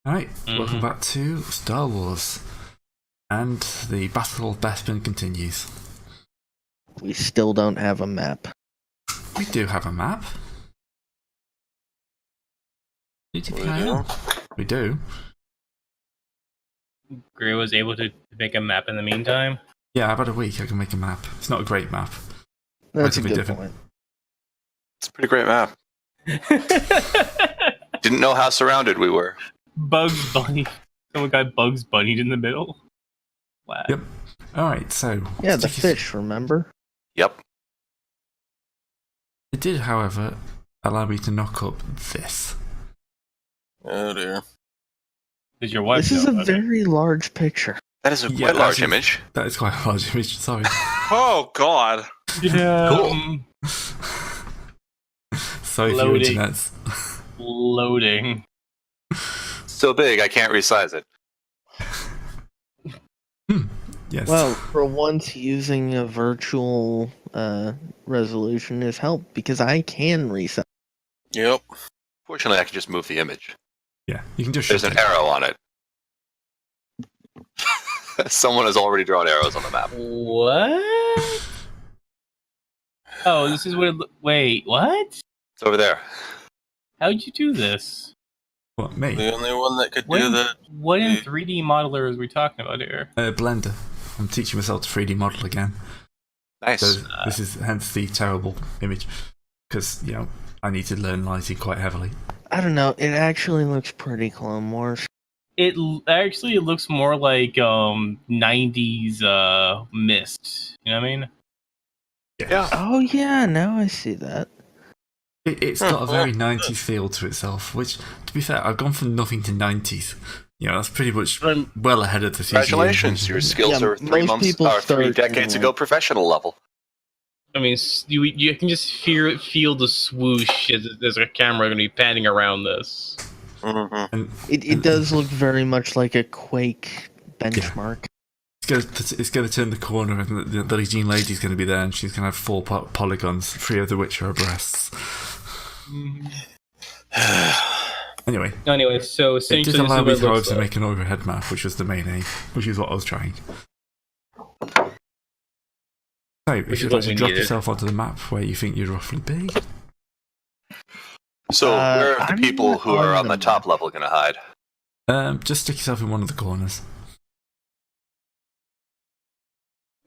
Alright, welcome back to Star Wars. And the Battle of Bespin continues. We still don't have a map. We do have a map. We do? We do. Gray was able to make a map in the meantime. Yeah, about a week I can make a map. It's not a great map. That's a Might be good different. point. It's a pretty great map. Didn't know how surrounded we were. Bugs Bunny. Someone got Bugs Bunnied in the middle. Wow. Yep. Alright, so... Yeah, the fish, remember? Yep. It did, however, allow me to knock up this. Oh dear. Did your wife This is know a about it? very large picture. That is a Yeah, quite large actually- image. That is quite a large image, sorry. Oh God! Yeah. Cool. Sorry for your Loading. internets. Loading. So big, I can't resize it. Yes. Well, for once, using a virtual resolution has helped because I can reset. Yep. Fortunately, I can just move the image. yeah, you can just There's shift an it. arrow on it. Someone has already drawn arrows on the map. What? Oh, this is what it wait, what? It's over there. How'd you do this? What, me? The only one that could What do in, that. what in 3D modeler are we talking about here? Blender. I'm teaching myself to 3D model again. Nice. So this is hence the terrible image. Because, you know, I need to learn lighting quite heavily. I don't know. It actually looks pretty Clone Wars. Actually it looks more like 90s Mist. You know what I mean? Yeah. Oh yeah, now I see that. It's got a very 90s feel to itself, which, to be fair, I've gone from nothing to 90s. You know, that's pretty much well ahead of the CGI. Congratulations, your skills Yeah, are 3 most months people or 3 start, decades you know, ago professional level. I mean, you can just feel the swoosh as there's a camera going to be panning around this. Mm-hmm. And It does look very much like a Quake benchmark. it's going to turn the corner, and the Legion lady's going to be there, and she's going to have 4 polygons, 3 of which are her breasts. Anyway, So it essentially, did this allow is me, what it however, looks to like. make an overhead map, which was the main aim, which is what I was trying. So, if Which you'd is like what to we drop needed. yourself onto the map where you think you'd roughly be, So, where are the I'm people not who are on on the the top level going to hide? just stick yourself in one of the corners.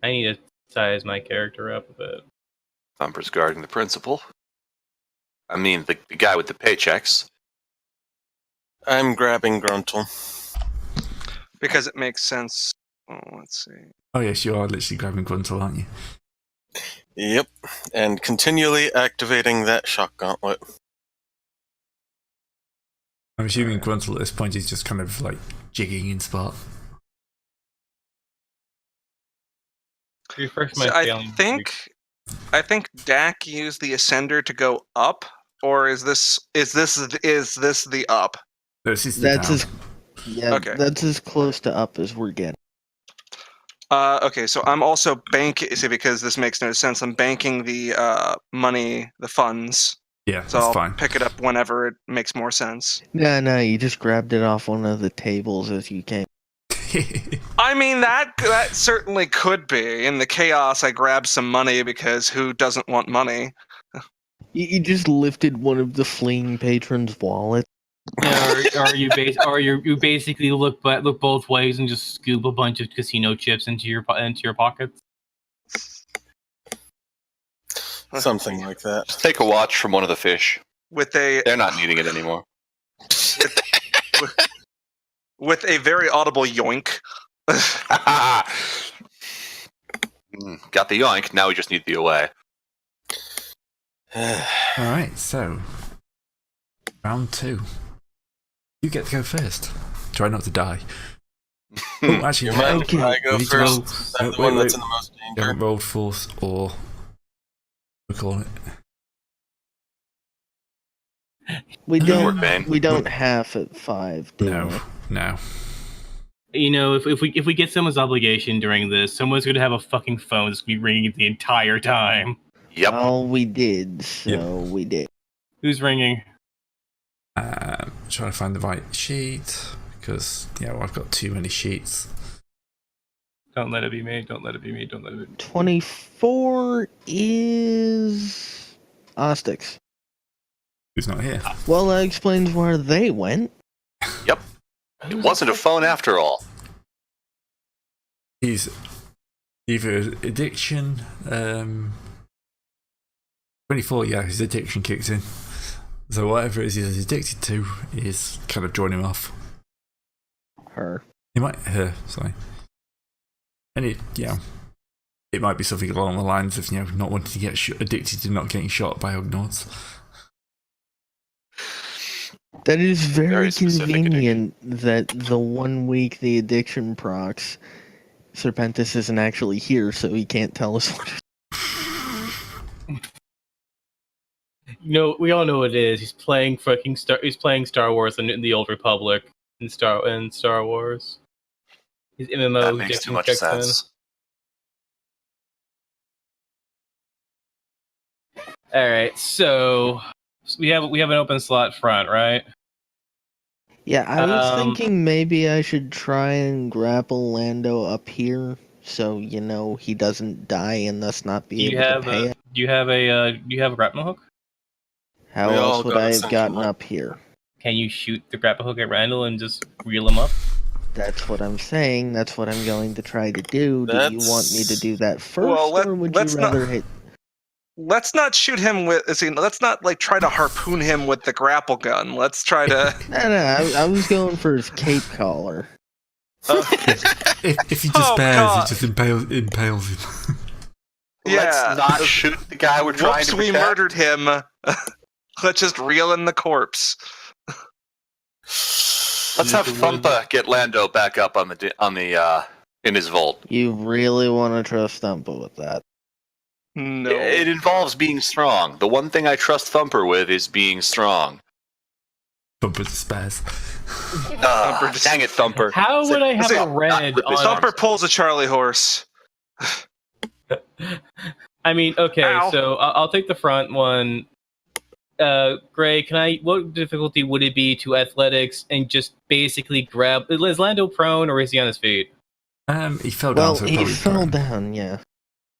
I need to size my character up a bit. Thumper's guarding the principal. I mean, the guy with the paychecks. I'm grabbing Gruntle. Because it makes sense. Oh, let's see. Oh yes, you are literally grabbing Gruntle, aren't you? Yep. And continually activating that shock gauntlet. I'm assuming Gruntle at this point is just kind of like jigging in spot. Refresh my So I failing. think Dak used the ascender to go up, or is this the up? This is the That's down. Okay. That's as close to up as we're getting. Okay, so I'm also because this makes no sense. I'm banking the money, the funds. Yeah, So that's I'll fine. pick it up whenever it makes more sense. No, you just grabbed it off one of the tables as you came. I mean, that certainly could be. In the chaos, I grabbed some money because who doesn't want money? You just lifted one of the fleeing patrons' wallets. Or you basically look both ways and just scoop a bunch of casino chips into your pockets. Something like that. Just take a watch from one of the fish. With a They're not needing it anymore. with a very audible yoink. Got the yoink, now we just need the away. Alright, so round 2. You get to go first. Try not to die. Oh, actually, You mind Okay. if I go We need to roll- first? I'm the wait, one that's wait. in the most you danger. haven't rolled force or we call it. We Good don't. work, Bane. We don't have at 5. Do we? No. You know, if we get someone's obligation during this, someone's gonna have a fucking phone that's gonna be ringing the entire time. Yep. Well, we did. So we did. Who's ringing? Trying to find the right sheet. because I've got too many sheets. Don't let it be me. Don't let it be me. Don't let it be me. 24 is Ostix. Who's not here? Well, that explains where they went. Yep. It wasn't a phone after all. He's either addiction. 24. Yeah, his addiction kicks in. So whatever it is he's addicted to is kind of drawing him off. Her. Her. Sorry. And it might be something along the lines of not wanting to get addicted to not getting shot by Ugnaughts. That is very Very specific convenient that the 1 week the addiction procs, Serpentis isn't actually here, so he can't tell us what We all know what it is. He's playing He's playing Star Wars in the Old Republic in Star Wars. His MMO. That makes too much sense. All right, so we have an open slot front, right? Yeah, I was thinking maybe I should try and grapple Lando up here, so he doesn't die and thus not be able to pay it. Do you have a grappling hook? How We all else would got I have essential gotten hook. up here? Can you shoot the grapple hook at Randall and just reel him up? That's what I'm saying. That's what I'm going to try to do. Do you want me to do that first, Well, or would you let's not- rather hit? Let's not shoot him with. Let's not try to harpoon him with the grapple gun. Let's try to. No, I was going for his cape collar. If he Oh, despairs, God. he just impales him. Let's not shoot the guy we're trying Whoops, to we protect. murdered him. Let's just reel in the corpse. Let's have Thumpa get Lando back up on the in his vault. You really want to trust Thumpa with that? No. It involves being strong. The one thing I trust Thumper with is being strong. Thumper despairs. Dang it, Thumper. How would I have Listen, a red not- on? Thumper pulls a Charlie horse. I mean, okay, Ow. so I'll take the front one. Gray, what difficulty would it be to athletics and just basically grab? Is Lando prone or is he on his feet? He fell down. Well, so he probably fell prone. down. Yeah.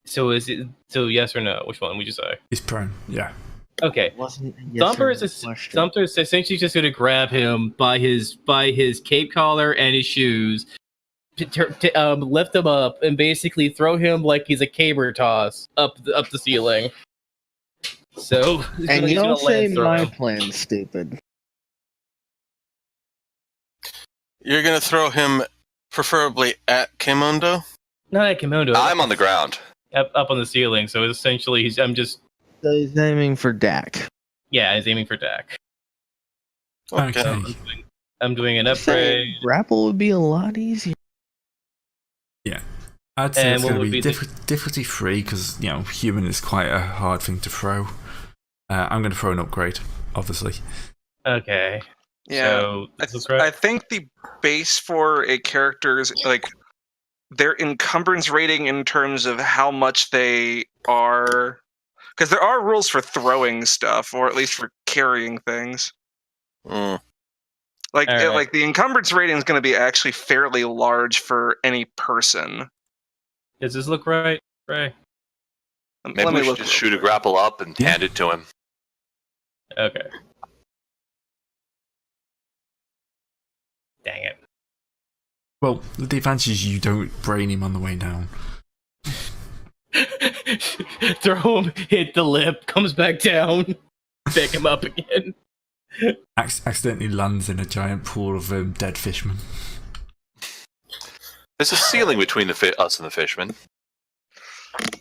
So yes or no? Which one would you say? He's prone. Yeah. Okay. Wasn't yes Thumper or is no es- question. Thumper is essentially just going to grab him by his cape collar and his shoes, lift him up, and basically throw him like he's a caber toss up the ceiling. So And you he's gonna don't say land throw my him. plan, stupid. You're gonna throw him preferably at Kimondo? Not at Kimondo. I'm on the ground. up on the ceiling. So essentially, I'm just So he's aiming for Dak. he's aiming for Dak. Okay. I'm doing an Say, upgrade. grapple would be a lot easier. I'd say And it's what going to would be be the- difficulty free because human is quite a hard thing to throw. I'm going to throw an upgrade, obviously. Okay. Yeah. So this is right. I think the base for a character's their encumbrance rating in terms of how much they are, because there are rules for throwing stuff, or at least for carrying things. Mm. Like All right. like the encumbrance rating is going to be actually fairly large for any person. Does this look right? Right. Maybe Let me we should look just real shoot a quick. grapple up and hand it to him. Okay. Dang it. Well, the advantage is you don't brain him on the way down. Throw him, hit the lip, comes back down, pick him up again. Accidentally lands in a giant pool of dead fishmen. There's a ceiling between us and the fishmen.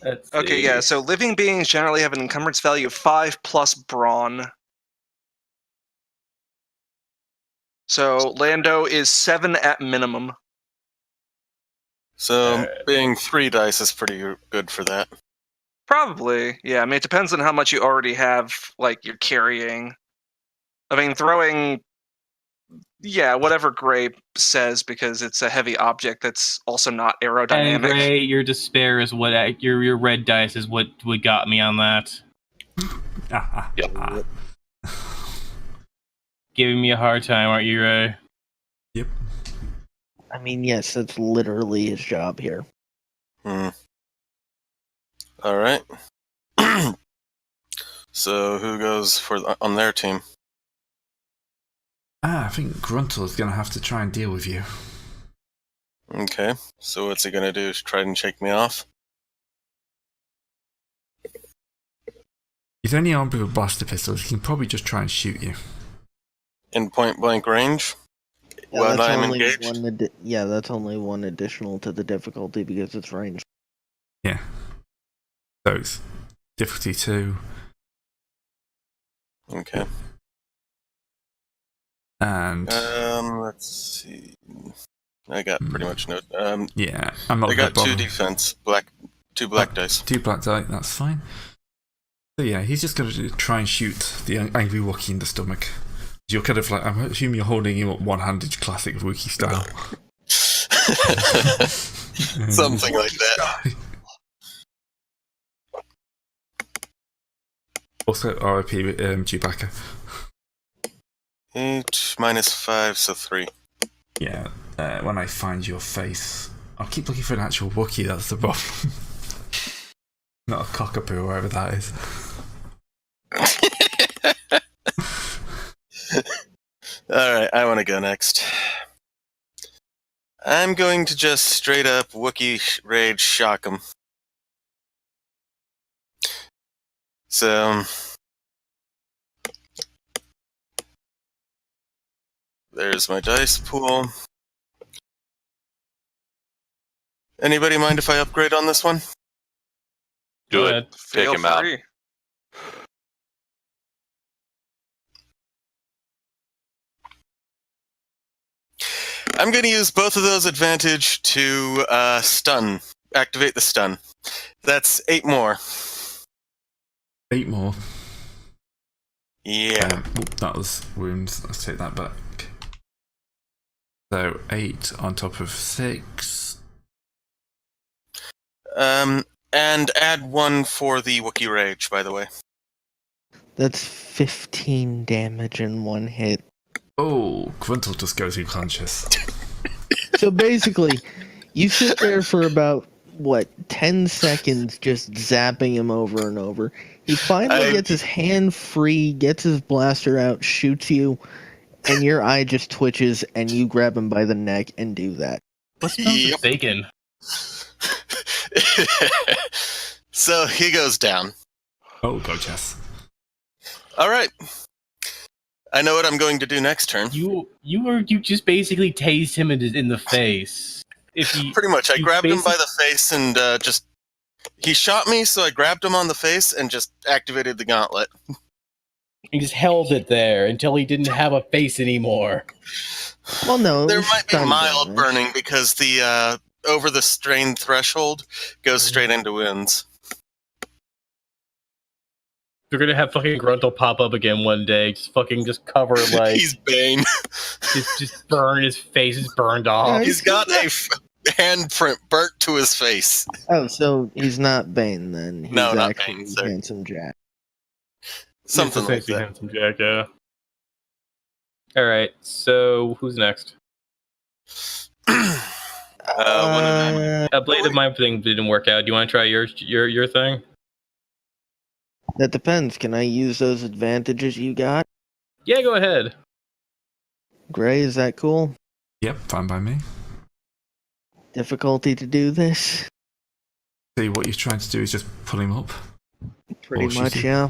Let's Okay, see. yeah. So living beings generally have an encumbrance value of 5 plus brawn. So Lando is 7 at minimum. So being 3 dice is pretty good for that. Probably, yeah. I mean, it depends on how much you already have, like, you're carrying. I mean, throwing, yeah, whatever Gray says, because it's a heavy object that's also not And aerodynamic. Gray, your despair is what your red dice is what got me on that. Yep. Giving me a hard time, aren't you, Ray? Yep. I mean, yes, that's literally his job here. All right. So who goes on their team? I think Gruntle is going to have to try and deal with you. Okay. So what's he gonna do? Try and shake me off? He's only armed with a blaster pistol. He can probably just try and shoot you. In point blank range? Yeah, While that's I'm only engaged? that's only one additional to the difficulty because it's ranged. Yeah. So it's difficulty 2. Okay. And Let's see. I got pretty much no. yeah, I'm not I going got to 2 bother. defense, two black dice. 2 black dice, that's fine. So yeah, he's just going to try and shoot the angry Wookiee in the stomach. You're kind of like, I'm assuming you're holding him up one-handed, classic Wookiee style. Something like that. Also, RIP Chewbacca. 8 minus 5, so 3. Yeah, when I find your face, I'll keep looking for an actual Wookiee, that's the problem. Not a cockapoo, or whatever that is. Alright, I want to go next. I'm going to just straight up Wookiee Rage shock him. So, there's my dice pool. Anybody mind if I upgrade on this one? Do Go it. ahead. Take Feel him out. free. I'm going to use both of those advantage to activate the stun. That's 8 more. 8 more. Yeah. That was wounds. Let's take that back. So 8 on top of 6. And add 1 for the Wookiee Rage, by the way. That's 15 damage in one hit. Oh, Gruntle just goes unconscious. So basically, you sit there for about, 10 seconds just zapping him over and over. He finally gets his hand free, gets his blaster out, shoots you, and your eye just twitches, and you grab him by the neck and do that. What smells like bacon? So he goes down. Oh, God, yes. Alright. I know what I'm going to do next turn. You just basically tased him in the face. Pretty much. I you grabbed him by the face and just... He shot me, so I grabbed him on the face and just activated the gauntlet. He just held it there until he didn't have a face anymore. Well, no. There might be mild burning because the over the strain threshold goes straight into wounds. They're gonna have fucking Gruntle pop up again one day, just cover like He's Bane. just burn his face is burned off. He's got a handprint burnt to his face. Oh, so he's not Bane then. He's No, not actually Bane, sir. Handsome Jack. Something like Sexy that. handsome Jack, yeah. All right, so who's next? Blade of Mine thing didn't work out. Do you want to try your thing? That depends. Can I use those advantages you got? Yeah, go ahead. Gray, is that cool? Yep, fine by me. Difficulty to do this? See, what you're trying to do is just pull him up. Pretty Or much, shoot yeah.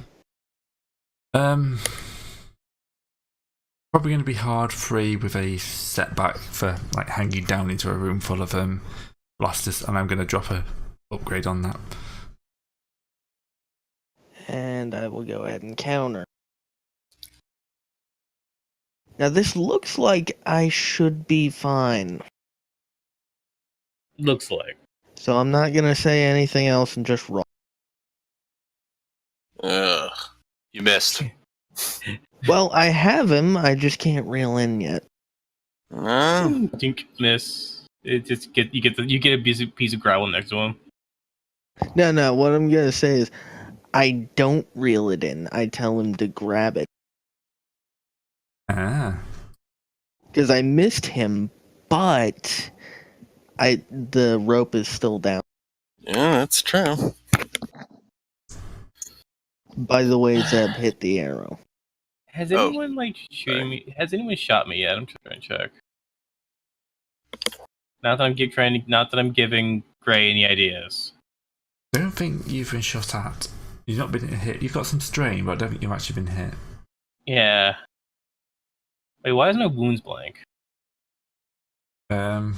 Probably going to be hard free with a setback for like hanging down into a room full of blasters, and I'm going to drop a upgrade on that. And I will go ahead and counter. Now this looks like I should be fine. Looks like. So I'm not going to say anything else and just roll. Ugh. You missed. Well, I have him, I just can't reel in yet. Dink miss. You get a piece of gravel next to him. No, what I'm going to say is I don't reel it in. I tell him to grab it. Ah. Because I missed him, but the rope is still down. Yeah, that's true. By the way, Zeb hit the arrow. Has Oh. anyone shooting me? Has anyone shot me yet? I'm trying to check. Not that I'm giving Gray any ideas. I don't think you've been shot at. You've not been hit. You've got some strain, but I don't think you've actually been hit. Yeah. Wait, why is my wounds blank? Um,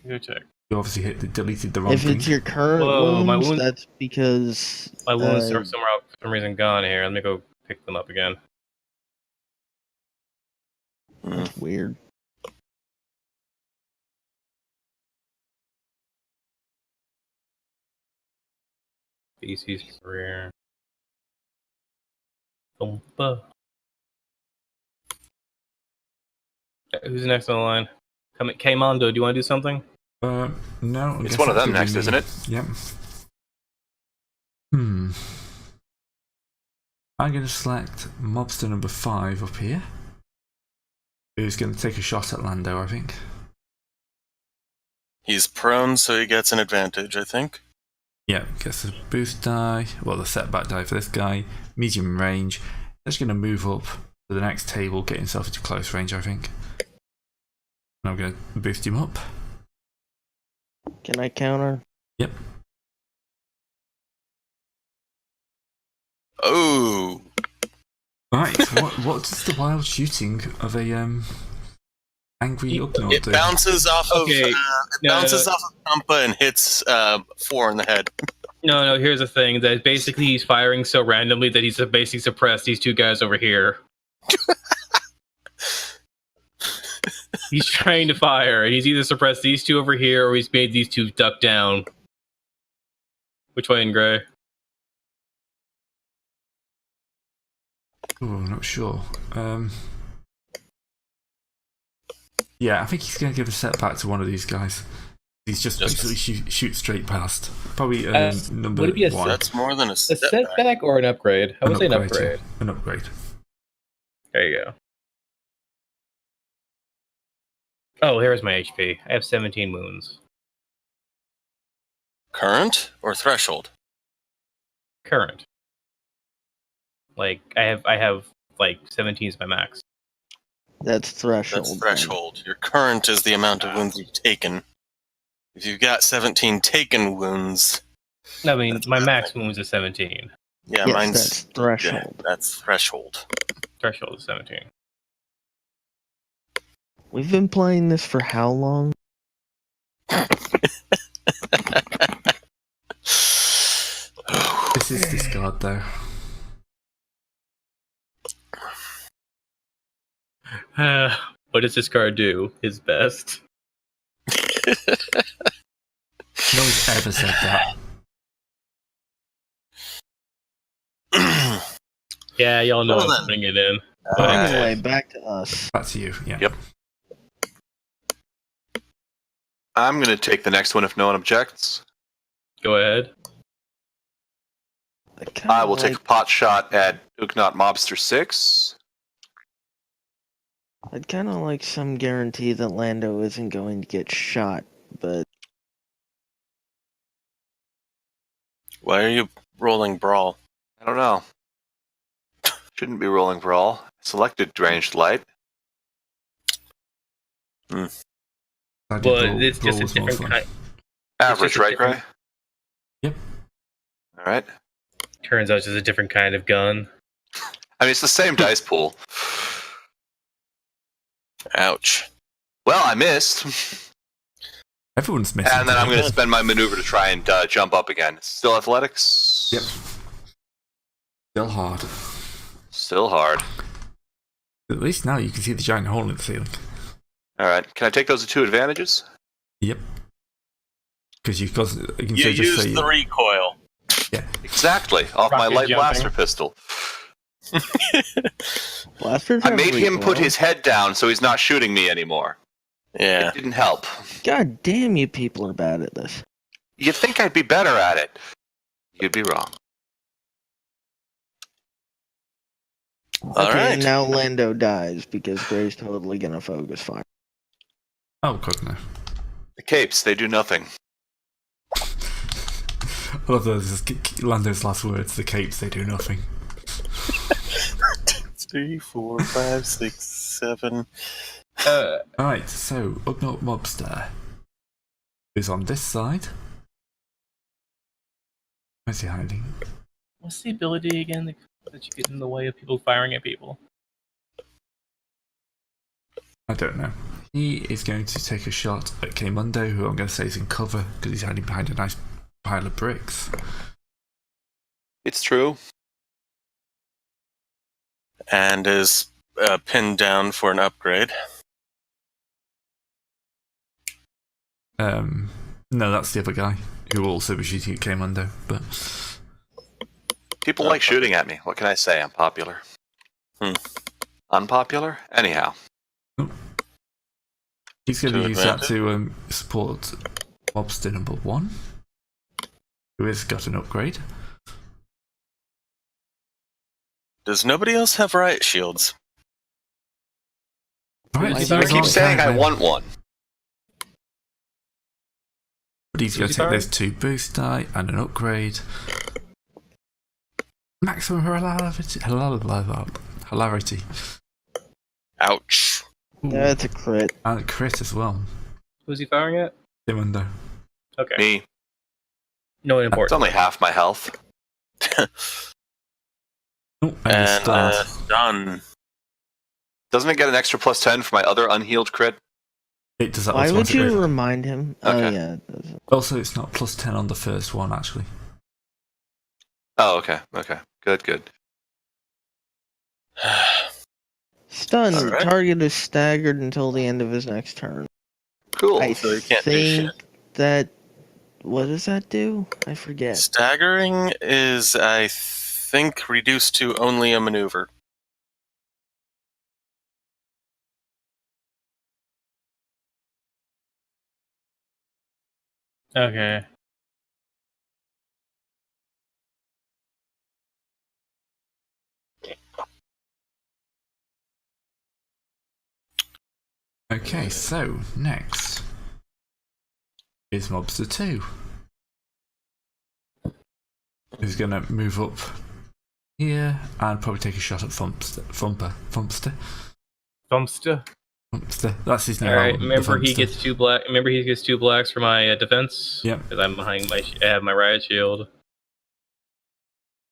Go check. you obviously deleted the wrong If thing. it's your current Whoa, my wounds, wound- that's because My wounds are somewhere out for some reason gone here. Let me go pick them up again. that's weird. Species career. Thumpa. Who's next on the line? K Mondo, do you want to do something? No. I It's guess one of that's them gonna be next, me. isn't it? Yep. I'm going to select mobster number 5 up here. Who's going to take a shot at Lando, I think. He's prone, so he gets an advantage, I think. Yeah, gets a boost die. Well, the setback die for this guy. Medium range. He's going to move up to the next table, get himself into close range, I think. And I'm going to boost him up. Can I counter? Yep. Oh, Right, what's the wild shooting of a angry Ugnaught it do? bounces off of Okay. bounces off of Pampa and hits 4 in the head. No, here's the thing. That basically he's firing so randomly that he's basically suppressed these two guys over here. He's trying to fire, and he's either suppressed these two over here or he's made these two duck down. Which way in Gray? Oh, I'm not sure. Yeah, I think he's going to give a setback to one of these guys. He's just basically shoot straight past. Probably number would it be a 1. That's more than a A setback. setback or an upgrade? I would say an upgrade. Yeah. An upgrade. There you go. Oh, here's my HP. I have 17 wounds. Current or threshold? Current. Like I have like 17 is my max. That's threshold. That's threshold. Your current is the amount of wounds you've taken. If you've got 17 taken wounds... I mean, That's my nothing. max wounds is 17. Yeah, Yes, mine's... that's threshold. Yeah, that's threshold. Threshold is 17. We've been playing this for how long? This is discard though. What does this card do? His best. No one's ever said that. Yeah, y'all know Well, I'm then. putting it in. Anyway, back to us. Back to you. Yeah. Yep. I'm going to take the next one if no one objects. Go ahead. I will take a pot shot at Ugnaught Mobster 6. I'd kind of like some guarantee that Lando isn't going to get shot, but Why are you rolling Brawl? I don't know. Shouldn't be rolling Brawl. Selected Ranged Light. I did But brawl- it's just brawl a was more different fun. kind. Average, just a right, different- Gray? Yep. Alright. Turns out it's just a different kind of gun. I mean, it's the same dice pool. Ouch. Well, I missed. Everyone's missing. And then I'm today. going to spend my maneuver to try and jump up again. Still athletics? Yep. Still hard. Still hard. At least now you can see the giant hole in the ceiling. Alright. Can I take those 2 advantages? Yep. Because you can You say just use say the recoil. yeah. Exactly. Off my Rocket light jumping. blaster pistol. blasters I have made him put recoil. his head down so he's not shooting me anymore. Yeah. It didn't help. God damn, you people are bad at this. You'd think I'd be better at it. You'd be wrong. All Okay, right. now Lando dies because Gray's totally gonna focus fire. Oh, God, no. The capes, they do nothing. I love those Lando's last words. The capes, they do nothing. 3, 4, 5, 6, 7. Alright, so Ugnaught Mobster is on this side. Where's he hiding? What's the ability again that you get in the way of people firing at people? I don't know. He is going to take a shot at Kmundo, who I'm going to say is in cover because he's hiding behind a nice pile of bricks. It's true. And is pinned down for an upgrade. No, that's the other guy who will also be shooting at Kmundo, but People like shooting at me. What can I say? I'm popular. Unpopular? Anyhow. he's going to To use that to support Mobster number 1, who has got an upgrade. Does nobody else have riot shields? Right, I keep saying I want one. But he's going to take those 2 boost die and an upgrade. Maximum hilarity. Ouch. That's a crit. And a crit as well. Who's he firing at? Kmundo. Okay. Me. No It's important. only half my health. Oh, And start. done. Doesn't it get an extra plus 10 for my other unhealed crit? It does that Why would automatically. you remind him? Oh Okay. yeah, it does. Also, it's not plus 10 on the first one, actually. Oh, okay. Okay. Good. Stun. All right. Target is staggered until the end of his next turn. Cool. I So you can't do think shit. that. What does that do? I forget. Staggering is, I think, reduced to only a maneuver. Okay. Okay, so next is Mobster 2. Who's going to move up here and probably take a shot at Fumpster. That's his new All right. album, Remember, the he Fumpster. gets 2 black. Remember, he gets 2 blacks for my defense. Yep. Because I'm behind my. I have my riot shield.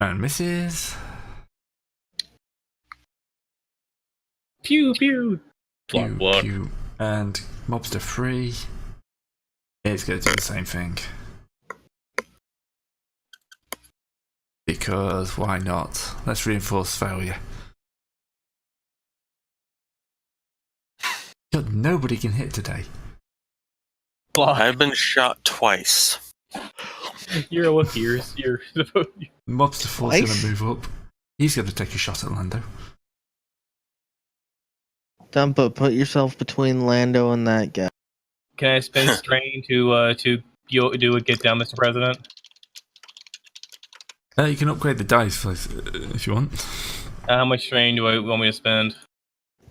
And misses. Pew pew. Pew, Block, block. pew. And Mobster 3 is going to do the same thing. Because why not? Let's reinforce failure. God, nobody can hit today. Block. I've been shot twice. You're a Wookiee. You're Mobster 4 is going Twice? to move up. He's going to take a shot at Lando. Dumpa, put yourself between Lando and that guy. Can I spend strain to do a get down, Mr. President? You can upgrade the dice if you want. How much strain do I want me to spend?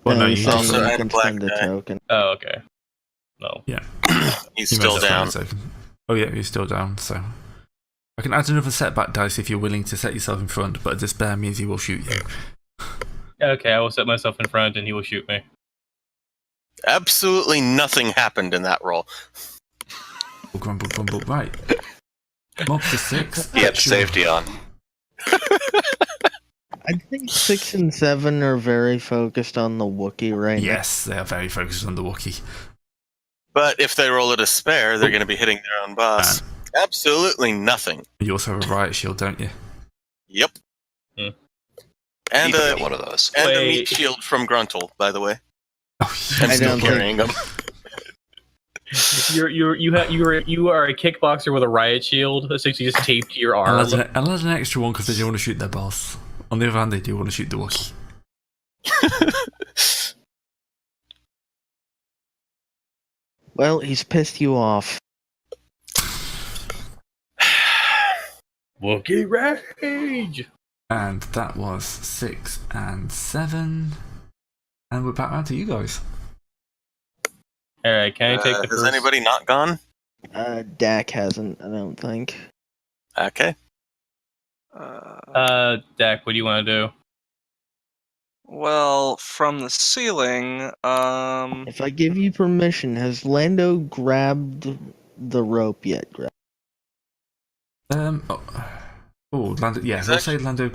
Well, no, you you said also you add a can black spend a die. token. Oh, okay. No. He's You still must have down. found a token. Oh yeah, you're still down, so... I can add another setback dice if you're willing to set yourself in front, but a despair means he will shoot you. Okay, I will set myself in front and he will shoot me. Absolutely nothing happened in that roll. Grumble, grumble, right. Mobster 6. He had Sure. safety on. I think 6 and 7 are very focused on the Wookiee right Yes, they are very focused on the Wookiee. But if they roll a despair, they're going to be hitting their own boss. Absolutely nothing. You also have a riot shield, don't you? Yep. Hmm. And Even a get one of those. and a Wait. meat shield from Gruntle, by the way. Oh, I'm I still don't think- carrying them. You are a kickboxer with a riot shield, essentially just taped to your arm. I'll add an extra one because they do want to shoot their boss. On the other hand, they do want to shoot the Wookiee. Well, he's pissed you off. Wookiee rage. And that was 6 and 7. And we're back round to you guys. All right, can I take the Has first? anybody not gone? Dak hasn't, I don't think. Okay. Dak, what do you want to do? Well, from the ceiling, If I give you permission, has Lando grabbed the rope yet, Greg? Oh, Lando. Yeah, He's we'll say Lando.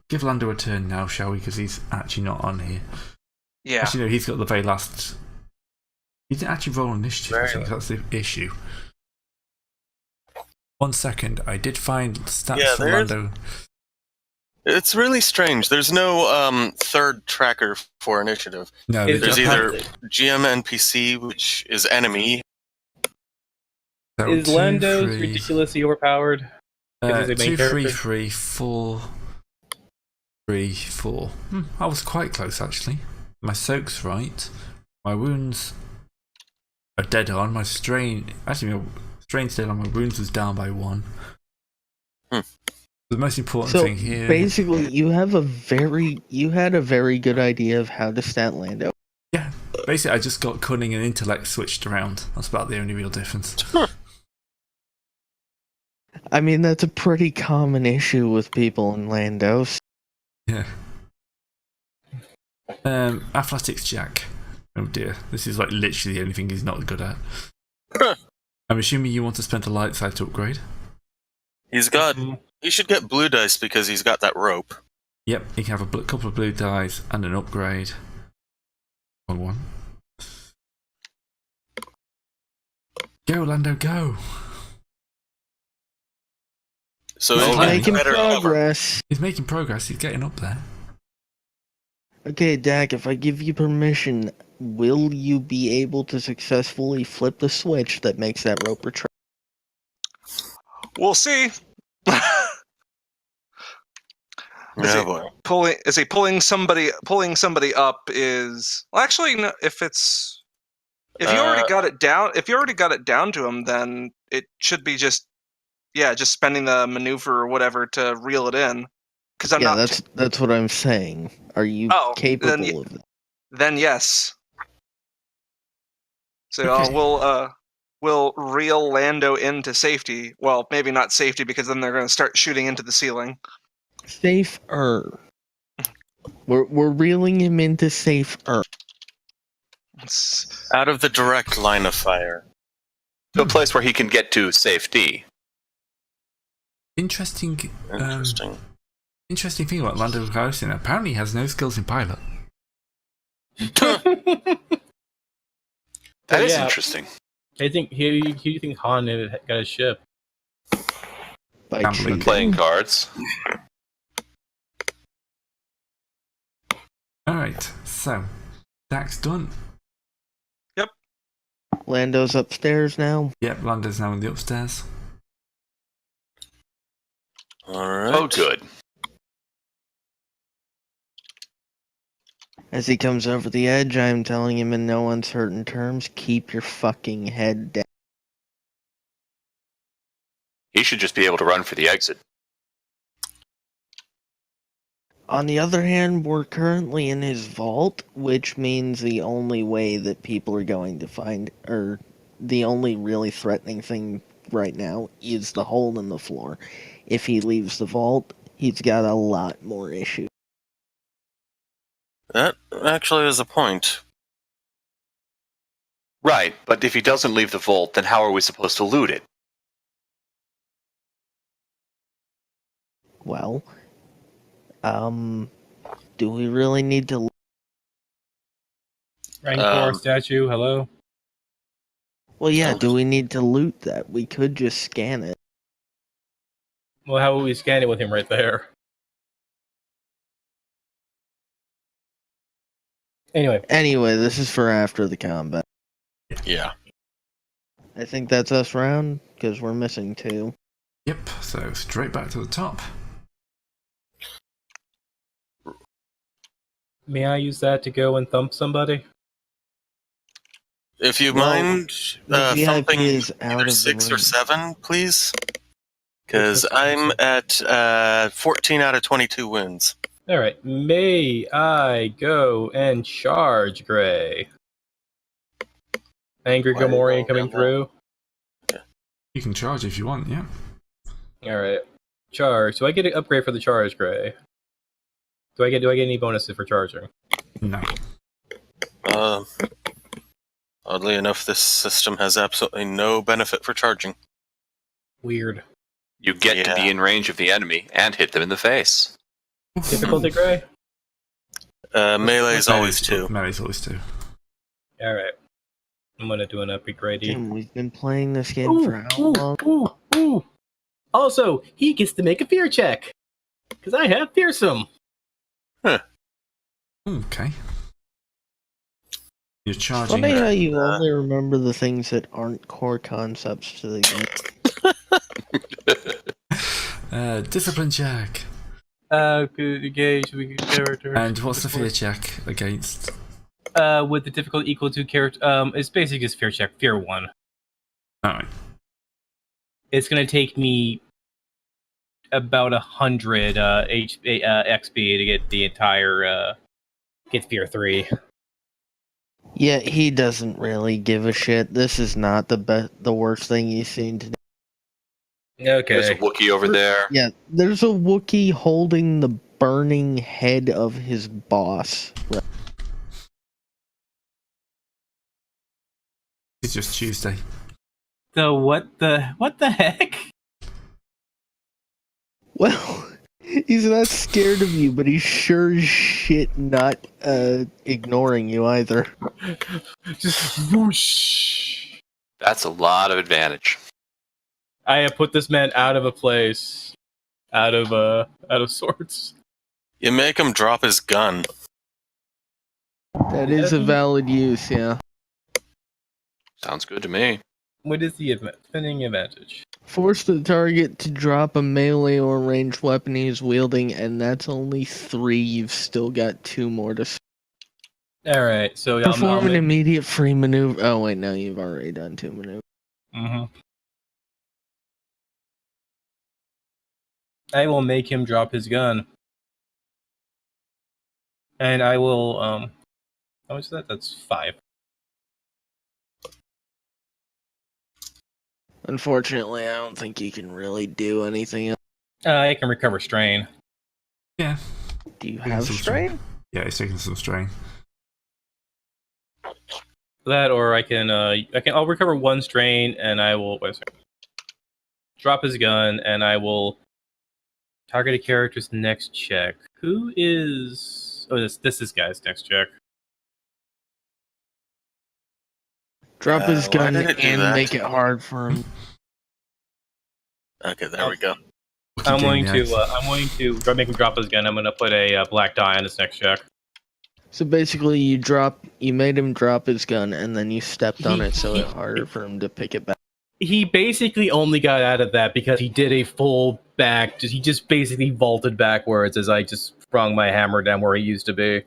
Give Lando a turn now, shall we? Because he's actually not on here. yeah. Actually, no, he's got the very last. He didn't actually roll initiative. I think that's the issue. 1 second. I did find stats for Lando. It's really strange. There's no third tracker for initiative. No, There's either GM NPC, which is enemy. So Is 2, Lando's 3, ridiculously overpowered? 'Cause he's a main 2, 3, character? 3, 4, 3, 4. I was quite close actually. My soak's right. My wounds are dead on. My strain, actually, my strain's dead on. My wounds was down by 1. The most important So thing here. basically, you had a very good idea of how to stat Lando. Yeah, basically, I just got cunning and intellect switched around. That's about the only real difference. I mean, that's a pretty common issue with people in Landos. Yeah. Athletics Jack. Oh dear, this is like literally the only thing he's not good at. I'm assuming you want to spend a light side to upgrade. He's got. He should get blue dice because he's got that rope. Yep, he can have a couple of blue dice and an upgrade. One. Go, Lando, go! So He's he's Making better cover. progress. He's making progress. He's getting up there. Okay, Dak, if I give you permission, will you be able to successfully flip the switch that makes that rope retract? We'll see. Yeah, boy. Pulling somebody up is well, actually no, if you already got it down to him, then it should be just spending the maneuver or whatever to reel it in. Because I'm not. That's what I'm saying. Are you capable of that? Then yes. So Okay. we'll reel Lando into safety. Well, maybe not safety because then they're going to start shooting into the ceiling. Safer. We're reeling him into safer. Out of the direct line of fire. To a place where he can get to safety. Interesting. Interesting. Interesting thing about Lando Calrissian. Apparently, he has no skills in pilot. That is yeah. interesting. I think who do you think Han got his ship? By Gambling. cheating. Playing cards. Alright, so. Dak's done. Lando's upstairs now. Yep, Lando's now in the upstairs. Alright. Oh, good. As he comes over the edge, I'm telling him in no uncertain terms, keep your fucking head down. He should just be able to run for the exit. On the other hand, we're currently in his vault, which means the only way that people are going to find, or the only really threatening thing right now is the hole in the floor. If he leaves the vault, he's got a lot more issues. That actually is a point. Right, but if he doesn't leave the vault, then how are we supposed to loot it? Well, do we really need to... Rancor statue, hello? Well, yeah, do we need to loot that? We could just scan it. Well, how will we scan it with him right there? Anyway, This is for after the combat. Yeah. I think that's us round, because we're missing 2. Yep, so straight back to the top. may I use that to go and thump somebody? If you Well, mind the VIP thumping is out either of the 6 or room. 7, please. Because I'm at 14 out of 22 wins. All right, may I go and charge Gray? Angry Why Gamorrean don't coming we have through. You can charge if you want, yeah. Alright. Charge. Do I get an upgrade for the charge, Gray? Do I get any bonuses for charging? No. Oddly enough, this system has absolutely no benefit for charging. Weird. You get to be in range of the enemy and hit them in the face. Difficulty, Gray? Melee is always 2. Melee's always 2. Alright. I'm gonna do an upgrade. Jim, we've been playing this game for how long? Ooh. Also, he gets to make a fear check. Because I have fearsome. Okay. You're charging. Funny how you only remember the things that aren't core concepts to the game. Discipline check. Engage with character. And what's the fear check against? With the difficulty equal to character, it's basically just fear check, fear 1. Alright. It's gonna take me about 100 XP to get the entire get fear 3. Yeah, he doesn't really give a shit. This is not the worst thing he's seen today. There's a Okay. Wookiee over there. Yeah, there's a Wookiee holding the burning head of his boss. It's just Tuesday. So what the heck? Well, he's not scared of you, but he's sure as shit not ignoring you either. Just whoosh. That's a lot of advantage. I have put this man out of a place, out of sorts. You make him drop his gun. That is a valid use, yeah. Sounds good to me. What is the spinning advantage? Force the target to drop a melee or ranged weapon he's wielding, and that's only 3. You've still got 2 more to All right, so perform an immediate free maneuver. Oh wait, no, you've already done 2 maneuvers. I will make him drop his gun, and I will how much is that? That's 5. Unfortunately, I don't think you can really do anything else. I can recover strain. Yeah. Do you have some strain? Yeah, he's taking some strain. That, or I'll recover 1 strain, and I will drop his gun, and I will target a character's next check. Who is? Oh, this is guy's next check. Drop his Why gun did it do and that? make it hard for him. Okay, there we go. I'm going to make him drop his gun. I'm going to put a black die on his next check. So basically, you made him drop his gun, and then you stepped on it, so it's harder for him to pick it back. He basically only got out of that because he did a full back. He just basically vaulted backwards as I just sprung my hammer down where he used to be.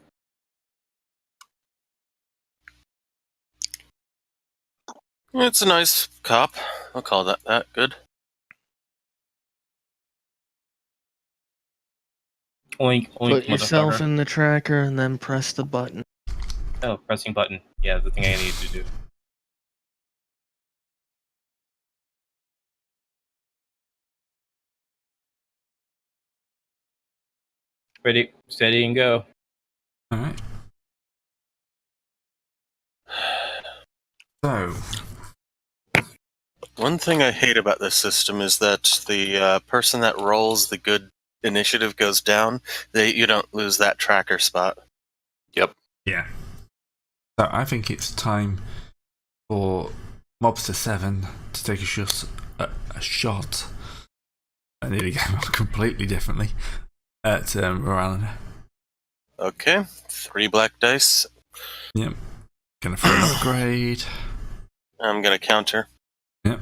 It's a nice cop. I'll call that good. Oink, oink, Put yourself motherfucker. in the tracker, and then press the button. Oh, pressing button. Yeah, the thing I need to do. Ready, steady, and go. Alright. So, One thing I hate about this system is that the person that rolls the good initiative goes down. You don't lose that tracker spot. Yep. yeah. So I think it's time for Mobster 7 to take a shot. I nearly came out completely differently at Royale. Okay, 3 black dice. Yep. Gonna throw an upgrade. I'm gonna counter. Yep.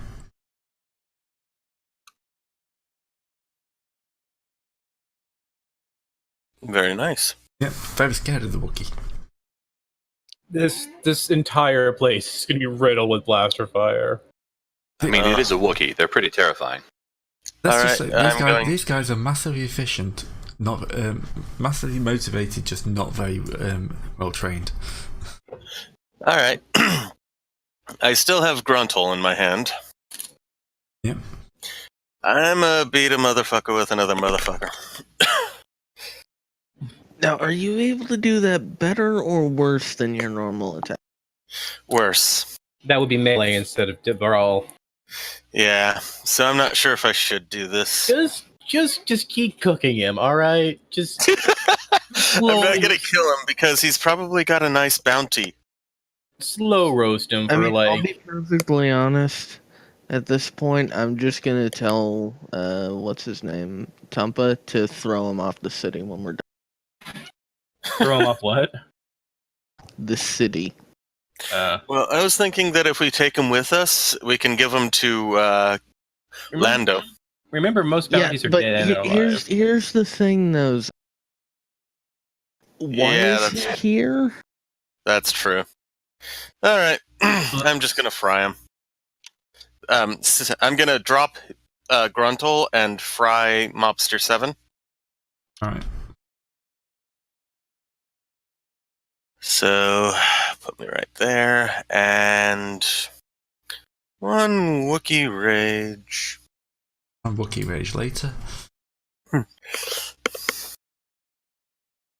Very nice. Yep. Very scared of the Wookiee. This entire place is gonna be riddled with blaster fire. I mean, it is a Wookiee. They're pretty terrifying. Let's just say Alright, these guys are massively efficient, not massively motivated, just not very well trained. All right. I still have Gruntle in my hand. Yep. I'm a beat a motherfucker with another motherfucker. Now, are you able to do that better or worse than your normal attack? Worse. That would be melee instead of brawl. Yeah, so I'm not sure if I should do this. Just keep cooking him, all right? Just I'm not gonna kill him because he's probably got a nice bounty. slow roast him for I'll be perfectly honest. At this point, I'm just gonna tell what's his name, Tumpa, to throw him off the city when we're done. throw him off what? The city. Well, I was thinking that if we take him with us, we can give him to Lando. Remember, most bounties are but dead and alive. here's the thing, though. Why is he here? That's true. All right, I'm just gonna fry him. I'm gonna drop Gruntle and fry Mobster 7. All right. So, put me right there, and one Wookiee Rage. And Wookiee Rage later.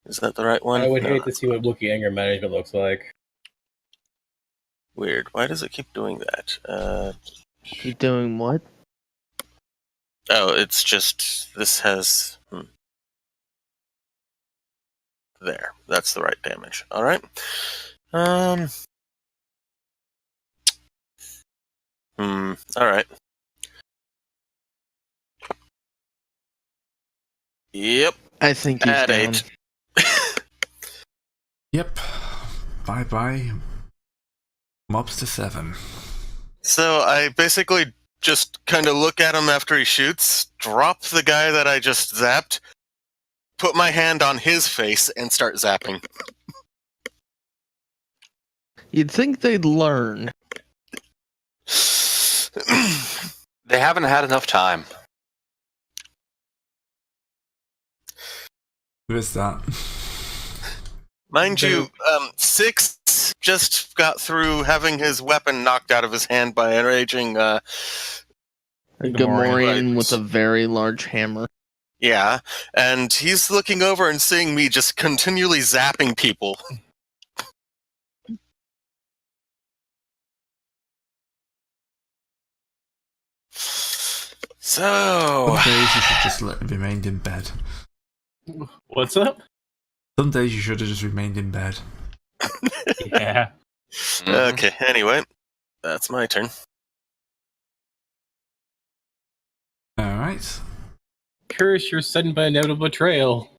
Is that the right one? I would No, hate to see what Wookiee anger management looks like. Weird. Why does it keep doing that? Keep doing what? Oh, it's just this has. There, that's the right damage. All right. All right. Yep. I think he's At down. 8. Yep. Bye bye. Mobster 7. So I basically just kind of look at him after he shoots, drop the guy that I just zapped, put my hand on his face, and start zapping. You'd think they'd learn. They haven't had enough time. Who is that? Mind you, 6 just got through having his weapon knocked out of his hand by a raging, A Gamorrean right. with a very large hammer. yeah, and he's looking over and seeing me just continually zapping people. So, Some days you should just remained in bed. What's up? Some days you should have just remained in bed. Yeah. okay, anyway, that's my turn. Alright. Curse your sudden but inevitable betrayal.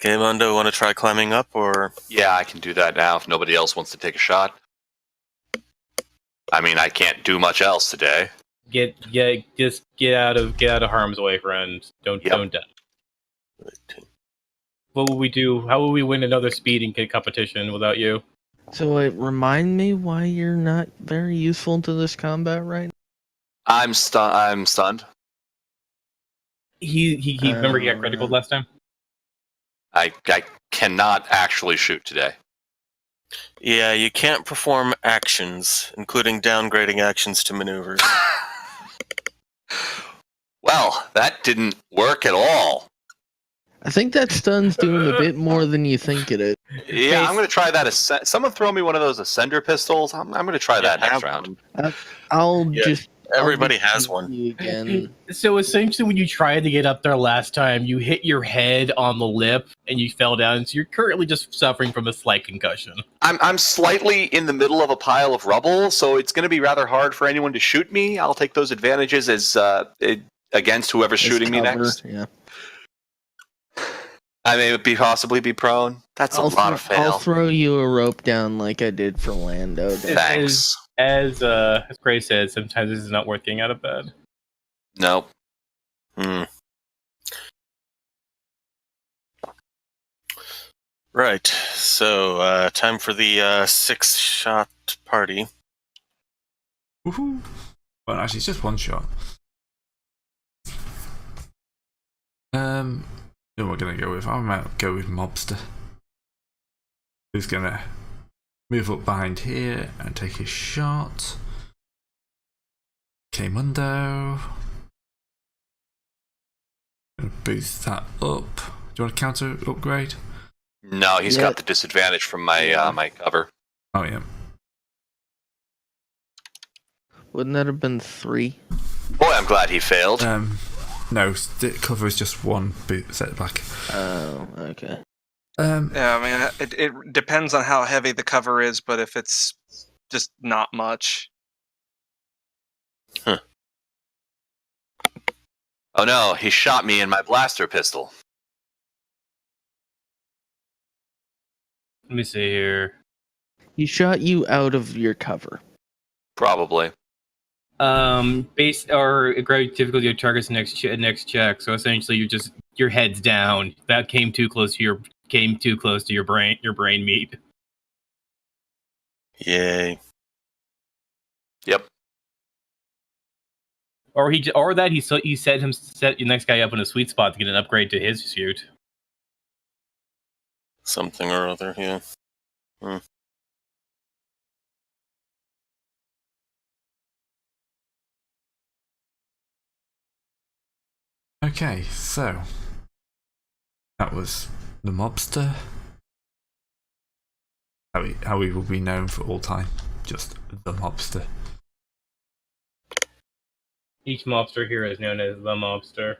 Okay, Mondo, want to try climbing up, or? Yeah, I can do that now if nobody else wants to take a shot. I mean, I can't do much else today. Just get out of harm's way, friend. Don't die. What will we do? How will we win another speeding competition without you? So wait, remind me why you're not very useful to this combat right now? I'm stunned. He remember he got critical last time? I cannot actually shoot today. Yeah, you can't perform actions, including downgrading actions to maneuvers. Well, that didn't work at all. I think that stun's doing a bit more than you think it is. Yeah, I'm going to try that. Someone throw me one of those Ascender pistols. I'm going to try that next round. Everybody has one. Again. So essentially, when you tried to get up there last time, you hit your head on the lip and you fell down. So you're currently just suffering from a slight concussion. I'm slightly in the middle of a pile of rubble, so it's going to be rather hard for anyone to shoot me. I'll take those advantages as against whoever's shooting me next. Yeah. I may possibly be prone. That's a lot of fail. I'll throw you a rope down like I did for Lando. Thanks. As Gray said, sometimes this is not worth getting out of bed. Nope. Right, so time for the 6-shot party. Woohoo! Well, actually, it's just one shot. Who am I gonna go with? I might go with Mobster. Who's gonna move up behind here and take a shot. Okay, Mundo. Gonna boost that up. Do you want to counter upgrade? No, he's got the disadvantage from my my cover. Oh yeah. Wouldn't that have been 3? Boy, I'm glad he failed. No, cover is just 1 boot setback. Oh, okay. Yeah, I mean, it depends on how heavy the cover is, but if it's just not much. Huh. Oh no, he shot me in my blaster pistol. Let me see here. He shot you out of your cover. Probably. Base or great difficulty of target's next check. So essentially, your head's down. That came too close to your brain meat. Yay. Yep. Or he set your next guy up in a sweet spot to get an upgrade to his suit. Something or other, yeah. Okay, so that was the mobster. How he will be known for all time, just the mobster. Each mobster here is known as the mobster.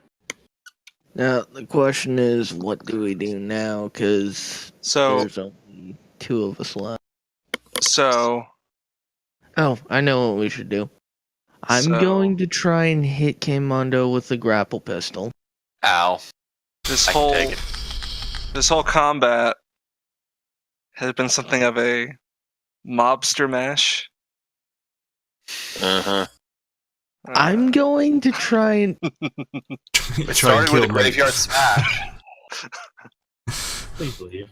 Now, the question is, what do we do now? Because there's only 2 of us left. So, Oh, I know what we should do. I'm going to try and hit Kmondo with the grapple pistol. Ow. this I can whole take it. this whole combat has been something of a mobster mash. Uh-huh. I'm going to try and... It started with a graveyard smash. Please leave.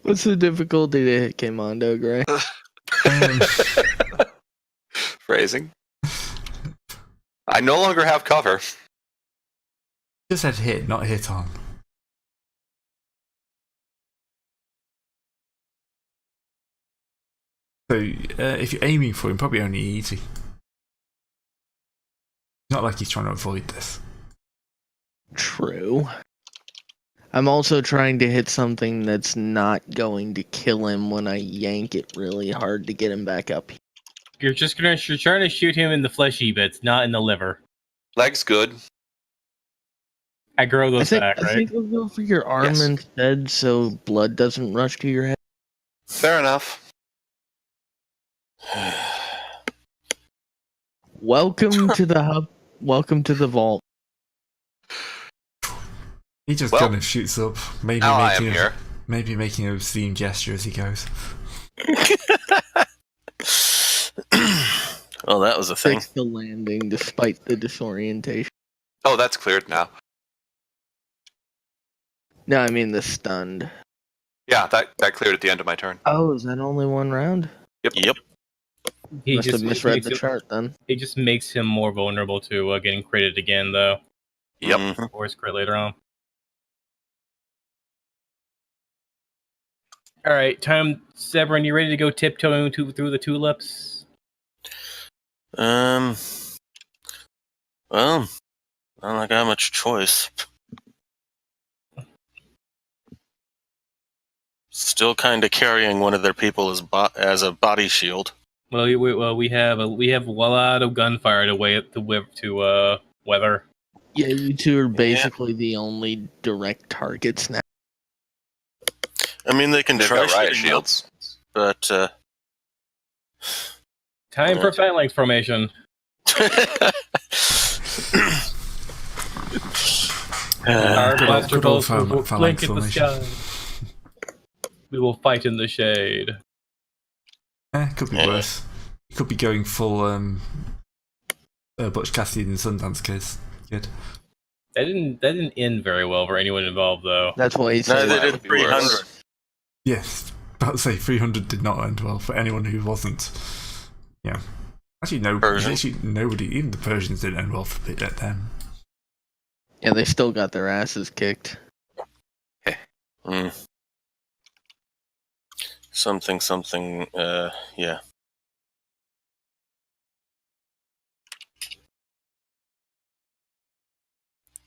What's the difficulty to hit Kmondo, Gray? Phrasing. I no longer have cover. Just said hit, not hit on. So if you're aiming for him, probably only easy. Not like he's trying to avoid this. True. I'm also trying to hit something that's not going to kill him when I yank it really hard to get him back up. You're trying to shoot him in the fleshy bits, not in the liver. Leg's good. I grow those back, I right? think I'll go for your arm Yes. instead, so blood doesn't rush to your head. Fair enough. Welcome to the hub. Welcome to the vault. He just Well, kind of shoots up, maybe Now I am making here. an obscene gesture as he goes. Well, that was a thing. Fix the landing despite the disorientation. Oh, that's cleared now. No, I mean the stunned. Yeah, that cleared at the end of my turn. Oh, is that only 1 round? Yep. He Must have misread makes the him- chart then. It just makes him more vulnerable to getting critted again, though. Yep. Mhm. Or his crit later on. All right, time, Severin. You ready to go tiptoeing through the tulips? Well, I don't got much choice. Still kind of carrying one of their people as a body shield. Well, we have a lot of gunfire to weather. Yeah, you 2 are basically the only direct targets now. I mean, they can They've try got riot shooting up, shields. but Time for phalanx formation. Our Good blaster old bolts will phalanx blink in the formation. sky. We will fight in the shade. Could be worse. You could be going full Butch Cassidy and Sundance Kid. That didn't end very well for anyone involved, though. That's why he no, said they That did would be 300. worse. Yes, about to say 300 did not end well for anyone who wasn't. Yeah. Actually, Persian. nobody, even the Persians didn't end well for them. Yeah, they still got their asses kicked. Mm. something. Yeah.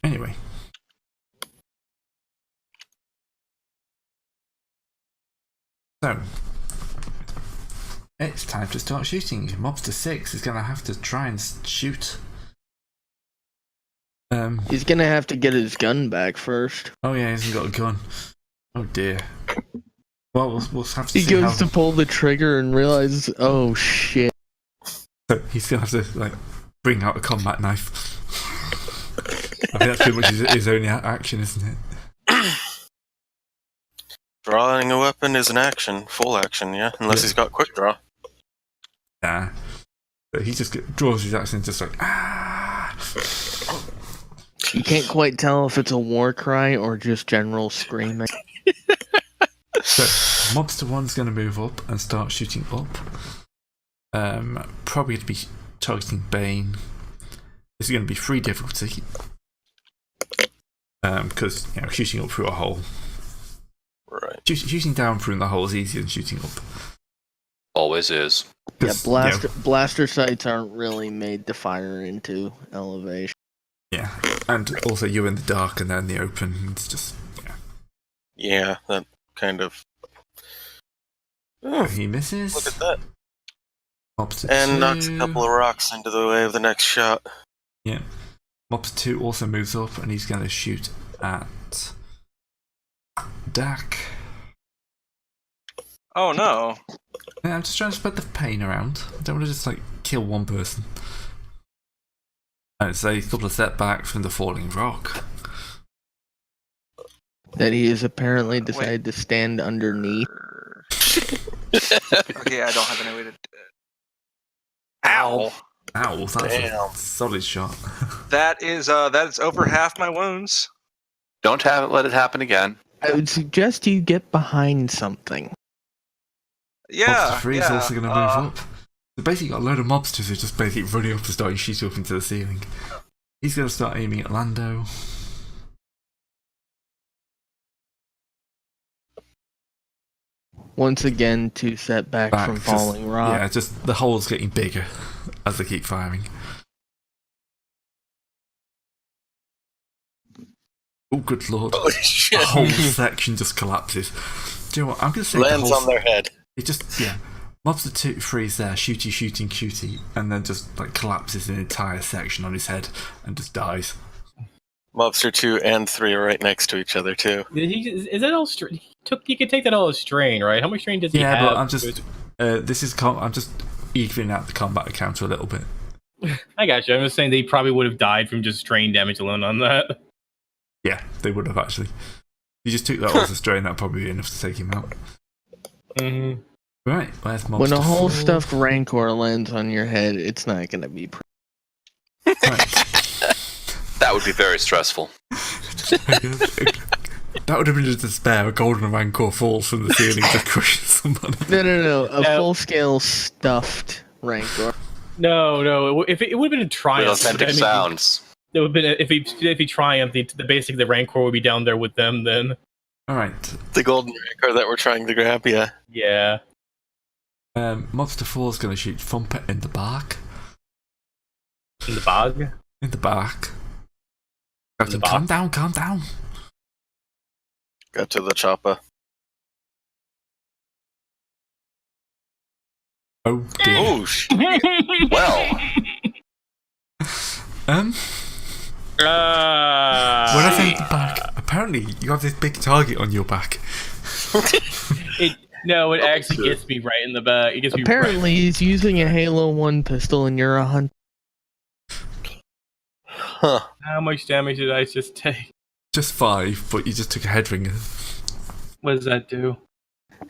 Anyway. So, it's time to start shooting. Mobster 6 is going to have to try and shoot. He's gonna have to get his gun back first. Oh yeah, he hasn't got a gun. Oh dear. Well, we'll have to He see goes to pull the trigger and realizes, oh shit. So he's going to have to, like, bring out a combat knife. I think that's pretty much his only action, isn't it? Drawing a weapon is an action, full action, yeah, unless he's got quick draw. Nah. But he just draws his action just like, You can't quite tell if it's a war cry or just general screaming. So, Mobster 1's going to move up and start shooting up. Probably going to be targeting Bane. This is going to be free difficulty. Because, shooting up through a hole. Right. Shooting down through the hole is easier than shooting up. Always is. Yeah, blaster sights aren't really made to fire into elevation. Yeah, and also you're in the dark and they're in the open. It's just, Yeah, that kind of... He misses. Look at that. Mobster And 2. knocks a couple of rocks into the way of the next shot. Yeah. Mobster 2 also moves up and he's going to shoot at Dak. Oh no. Yeah, I'm just trying to spread the pain around. I don't want to just, kill one person. I'd say a couple of setbacks from the falling rock. That he has apparently decided to stand underneath. Okay, I don't have any way to. Ow! Ow, that's Damn. a solid shot. That is over half my wounds. Don't let it happen again. I would suggest you get behind something. Yeah. Mobster 3 is yeah. also going to move up. So basically got a load of mobsters who are just basically running up and starting shooting up into the ceiling. He's going to start aiming at Lando. Once again, 2 setbacks from falling rock. Yeah, just the hole's getting bigger as they keep firing. Oh, good lord. Holy shit. The whole section just collapses. Do you know what? I'm going to say Lands on their head. It just, Mobster 3 is there, shooting, and then just collapses an entire section on his head and just dies. Mobster 2 and 3 are right next to each other, too. Is that all strain? You can take that all as strain, right? How much strain does he have? Yeah, but I'm just, I'm just evening out the combat counter a little bit. I got you. I'm just saying they probably would have died from just strain damage alone on that. Yeah, they would have actually. If you just took that all as a strain, that'd probably be enough to take him out. Mm-hmm. Right, where's Mobster When a whole 4? stuffed rancor lands on your head, it's not going to be pretty. Right. That would be very stressful. That would have been a despair. A golden rancor falls from the ceiling to crush somebody. No. A No. full-scale stuffed rancor. No. If it would have been a With triumph, authentic sounds. it would have been if he triumphed. Basically the rancor would be down there with them. Then Alright. The golden rancor that we're trying to grab, yeah. yeah. Mobster 4 is going to shoot Thumper in the back. In the bog. In the back. In the Calm back? down. Got to the chopper. Oh dear. Oh, shit. Well, When I say the back, apparently you have this big target on your back. It actually gets me right in the back. It gets me Apparently, he's using a Halo 1 pistol and you're a hunt. Huh. right. How much damage did I just take? Just 5, but you just took a head ringer. What does that do?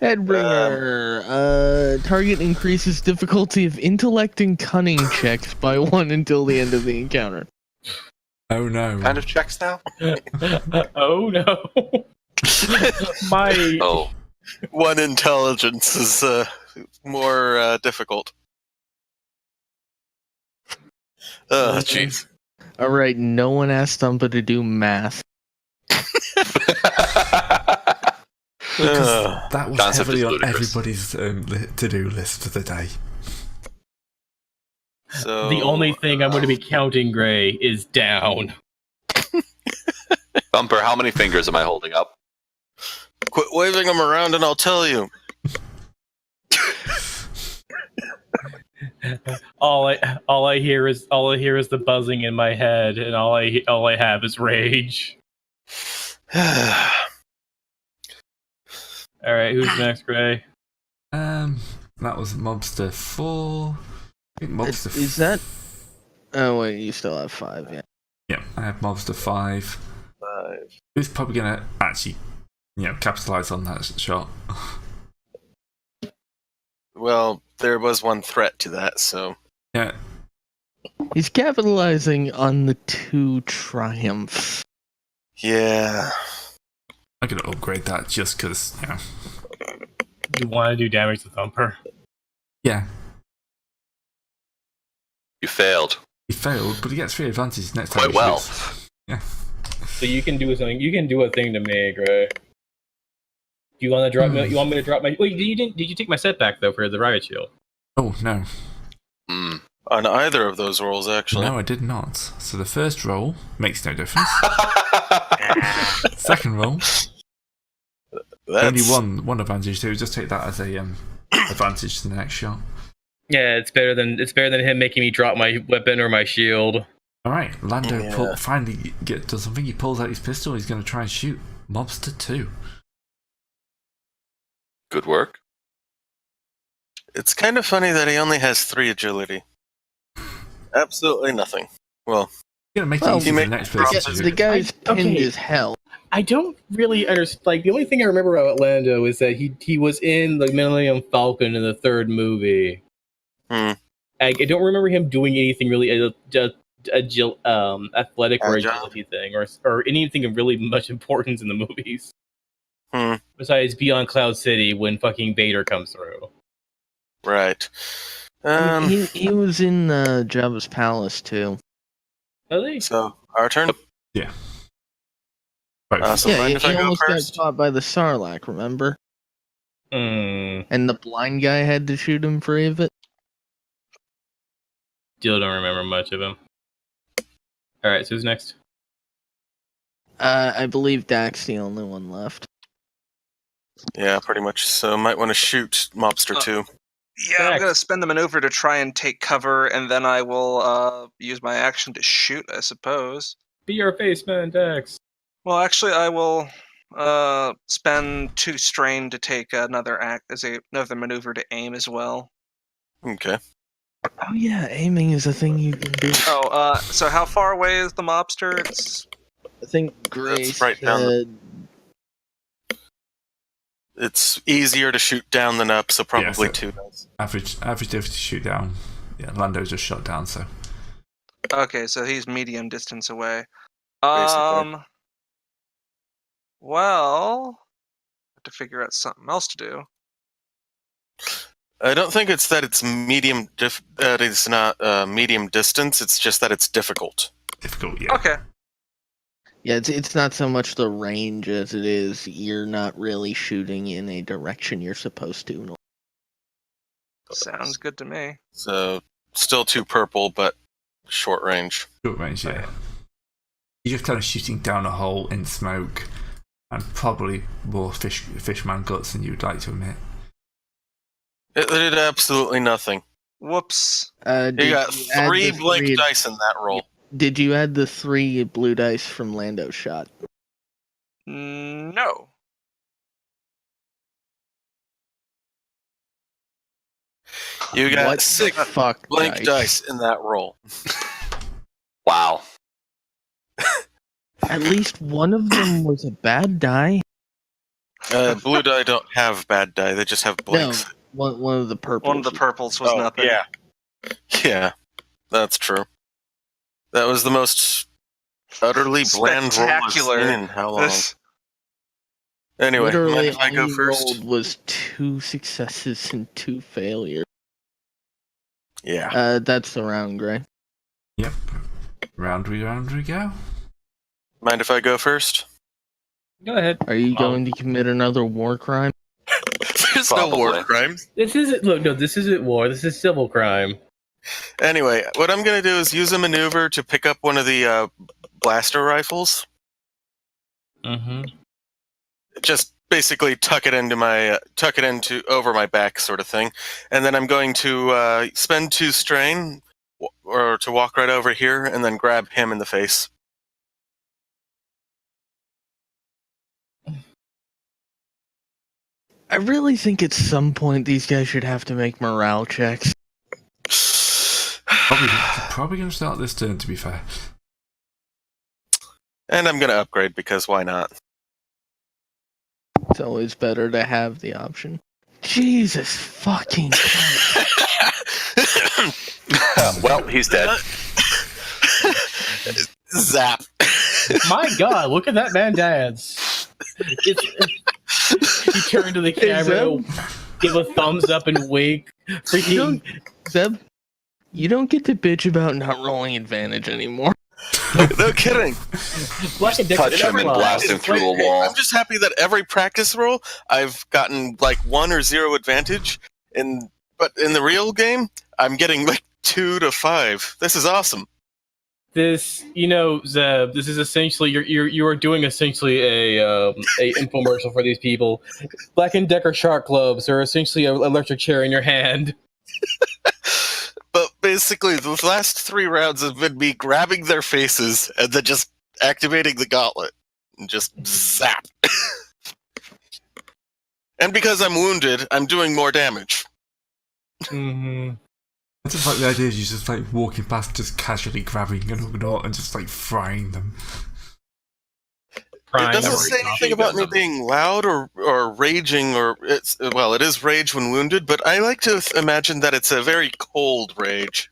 Headbringer. Target increases difficulty of intellect and cunning checks by 1 until the end of the encounter. Oh no. kind of checks now. Oh no. My Oh, 1 intelligence is more difficult. Oh, jeez. Alright, no one asked Thumper to do math. Because that was Concept heavily is on ludicrous. everybody's to-do list for the day. So The only thing I'm going to be counting, Gray, is down. Thumper, how many fingers am I holding up? quit waving them around, and I'll tell you. All I hear is the buzzing in my head, and all I have is rage. All right, who's next, Gray? That was Mobster 4. I think Mobster Is that? Oh wait, you still have 5. Yeah. Yeah, I have Mobster 5. Who's probably gonna actually, capitalize on that shot? Well, there was one threat to that, so Yeah, He's capitalizing on the 2 triumphs. yeah. I'm gonna upgrade that just because, You want to do damage to Thumper? Yeah, You failed. he failed, but he gets 3 advantages next Quite time. well. Yeah. So you can do something. You can do a thing to me, Gray. Do you want to drop me? You want me to drop my? Wait, did you take my setback though for the riot shield? Oh no, Mm. On either of those rolls, actually. no, I did not. So the first roll makes no difference. Second roll, That's only one advantage. So just take that as a advantage to the next shot. Yeah, it's better than him making me drop my weapon or my shield. All right, Lando Yeah. finally does something. He pulls out his pistol. He's going to try and shoot Mobster 2. Good work. It's kind of funny that he only has 3 agility. Absolutely nothing. Well, You're going to make Well, it easy he for the may- next Yeah, person. The guy's pinned Okay. as hell. I don't really understand. Like the only thing I remember about Lando is that he was in the Millennium Falcon in the 3rd movie. Hmm. I don't remember him doing anything really athletic or Agile. agility thing or anything of really much importance in the movies. Hmm. Besides Beyond Cloud City when fucking Vader comes through. right. I mean, he was in Jabba's palace too. Really? So, our turn? Both. So Yeah, mind he if I go almost got first? caught by the Sarlacc, remember? Hmm. And the blind guy had to shoot him free of it. Still don't remember much of him. Alright, so who's next? I believe Dak's the only one left. Yeah, pretty much. So, might want to shoot Mobster 2. Yeah, I'm Next. going to spend the maneuver to try and take cover, and then I will use my action to shoot, I suppose. Be your face, man, Dex. Well, actually, I will spend 2 strain to take another maneuver to aim as well. Okay. Oh yeah, aiming is a thing you can do. Oh, so how far away is the mobster? It's I think Grace right down the- said It's easier to shoot down than up, so probably so- 2 dice. Average difficulty to shoot down. Yeah, Lando's just shot down, so. okay. So he's medium distance away. Basically. Well, I have to figure out something else to do. I don't think it's that it's medium. That it's not medium distance. It's just that it's difficult. Difficult, yeah. Okay. yeah, it's not so much the range as it is you're not really shooting in a direction you're supposed to. Sounds good to me. So still 2 purple, but short range. Short range, yeah. You're just kind of shooting down a hole in smoke, and probably more fishman guts than you'd like to admit. It did absolutely nothing. Whoops. You got add 3 the blank three- dice in that roll. Did you add the 3 blue dice from Lando's shot? No. You got What the 6 fuck blank dice in that roll. Wow. At least one of them was a bad die. Blue die don't have bad die; they just have blanks. No, one of the purples. One of the purples was nothing. Yeah, that's true. That was the most utterly bland roll I've seen Spectacular. in how long? This- Anyway, mind Literally, if I all go you first? rolled was 2 successes and 2 failures. Yeah. That's the round, Gray. Yep. Round we go. Mind if I go first? Go ahead. Are you going to commit another war crime? There's no war Probably. crimes. This isn't this isn't war. This is civil crime. Anyway, what I'm going to do is use a maneuver to pick up one of the blaster rifles. Mm-hmm. Just basically tuck it into over my back, sort of thing, and then I'm going to spend 2 strain, or to walk right over here, and then grab him in the face. I really think at some point these guys should have to make morale checks. Probably going to start this turn, to be fair. And I'm going to upgrade because why not? It's always better to have the option. Jesus fucking Christ. Well, he's dead. Zap. My God, look at that man dance. You turn to the camera, give a thumbs up and wink. Freaking Zeb, you don't get to bitch about not rolling advantage anymore. No kidding. Black and Decker Touch him and blast him through a wall. I'm just happy that every practice roll I've gotten like 1 or 0 advantage, but in the real game I'm getting like 2 to 5. This is awesome. This, Zeb, this is essentially you are doing essentially a infomercial for these people. Black and Decker shark gloves are essentially an electric chair in your hand. But basically, the last 3 rounds have been me grabbing their faces and then just activating the gauntlet and just zap. And because I'm wounded, I'm doing more damage. Mm-hmm. I just like the idea of you just like walking past, just casually grabbing an Ugnaught and just like frying them. It doesn't say anything about me being loud or raging, or it is rage when wounded, but I like to imagine that it's a very cold rage.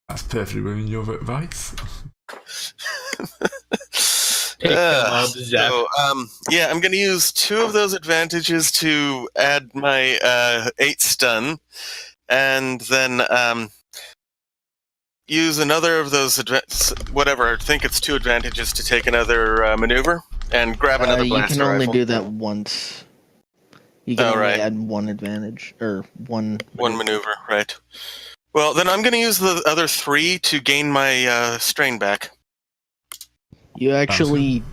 That's perfectly within your advice. I'm going to use 2 of those advantages to add my 8 stun, and then use another of those whatever. I think it's 2 advantages to take another maneuver and grab another blaster You can only rifle. do that once. You can only add 1 advantage or 1 maneuver, right? Well, then I'm going to use the other 3 to gain my strain back. You actually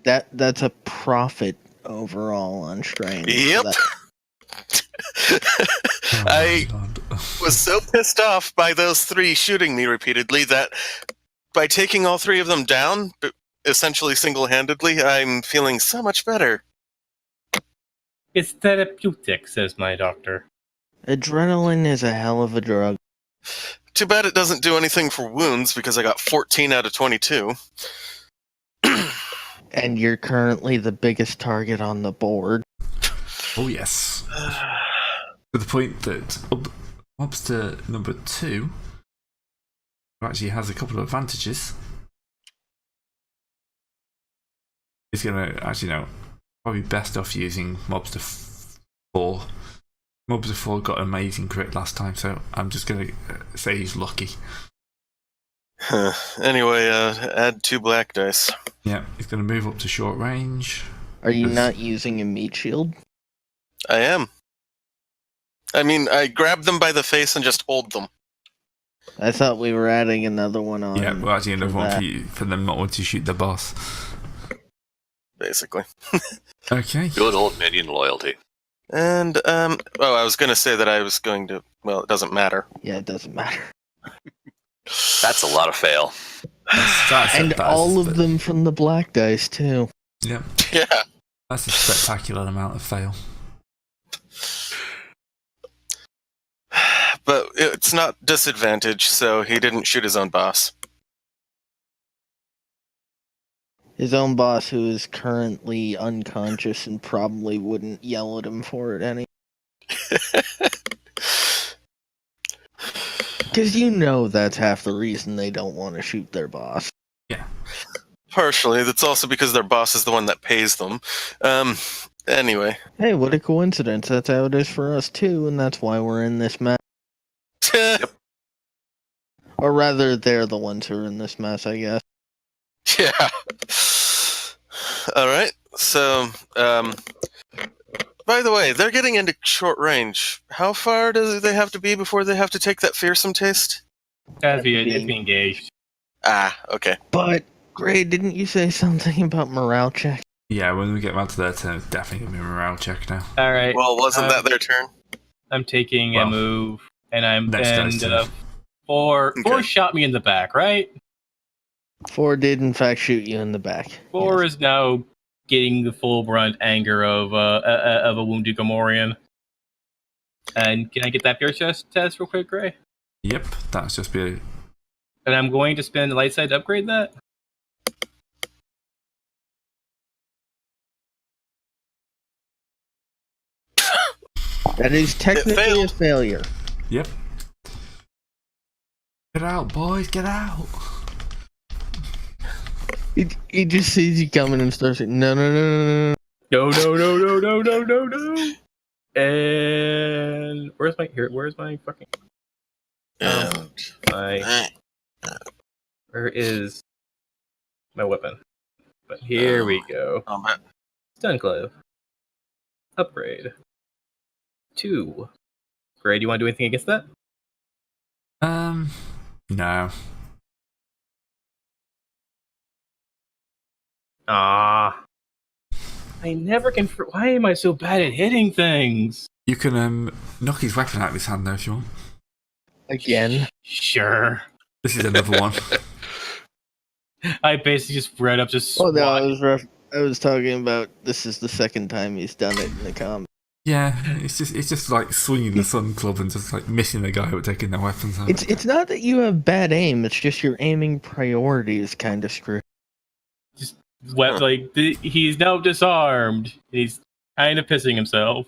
that's a profit overall on strain. Yep. I was so pissed off by those 3 shooting me repeatedly that by taking all 3 of them down, essentially single-handedly, I'm feeling so much better. It's therapeutic, says my doctor. Adrenaline is a hell of a drug. Too bad it doesn't do anything for wounds, because I got 14 out of 22. And you're currently the biggest target on the board. Oh yes. To the point that mobster number 2 actually has a couple of advantages. He's gonna probably best off using mobster 4. Mobster 4 got an amazing crit last time, so I'm just gonna say he's lucky. Anyway, add 2 black dice. Yeah, he's gonna move up to short range. Are you not using a meat shield? I am. I mean, I grab them by the face and just hold them. I thought we were adding another one on. Yeah, well, actually another one for them not wanting to shoot the boss. Basically. Okay. Good old minion loyalty. And, I was going to say that I was going to... Well, it doesn't matter. Yeah, it doesn't matter. That's a lot of fail. And all of them from the black dice, too. Yeah. Yeah. That's a spectacular amount of fail. But it's not disadvantage, so he didn't shoot his own boss. His own boss, who is currently unconscious and probably wouldn't yell at him for it any. Because that's half the reason they don't want to shoot their boss. Yeah. Partially. That's also because their boss is the one that pays them. Anyway. Hey, what a coincidence. That's how it is for us, too, and that's why we're in this mess. Yep. Or rather, they're the ones who are in this mess, I guess. Yeah. All right. So, by the way, they're getting into short range. How far do they have to be before they have to take that fearsome taste? If be engaged. Ah, okay. But, Gray, didn't you say something about morale check? Yeah, when we get around to their turn, it's definitely going to be a morale check now. All right. Well, wasn't that their turn? I'm taking a move, and next guy's turn. Four shot me in the back, right? 4 did, in fact, shoot you in the back. 4 is now getting the full brunt anger of a wounded Gamorrean. And can I get that fear test real quick, Gray? Yep, that's just be. And I'm going to spend the light side to upgrade that. That is technically a failure. Yep. Get out, boys, get out. He just sees you coming and starts saying, no. No. And where's my fucking... Where is my weapon? But here we go. Stun glove. Upgrade. 2. Gray, do you want to do anything against that? No. I never can. Why am I so bad at hitting things? You can knock his weapon out of his hand though if you want. Again? Sure. This is another one. I basically just read up, just. Oh no, I was talking about this is the second time he's done it in the combat. Yeah, it's just like swinging the sun club and just like missing the guy who taking their weapons out. It's not that you have bad aim. It's just your aiming priority is kind of screwed. Just he's now disarmed. He's kind of pissing himself.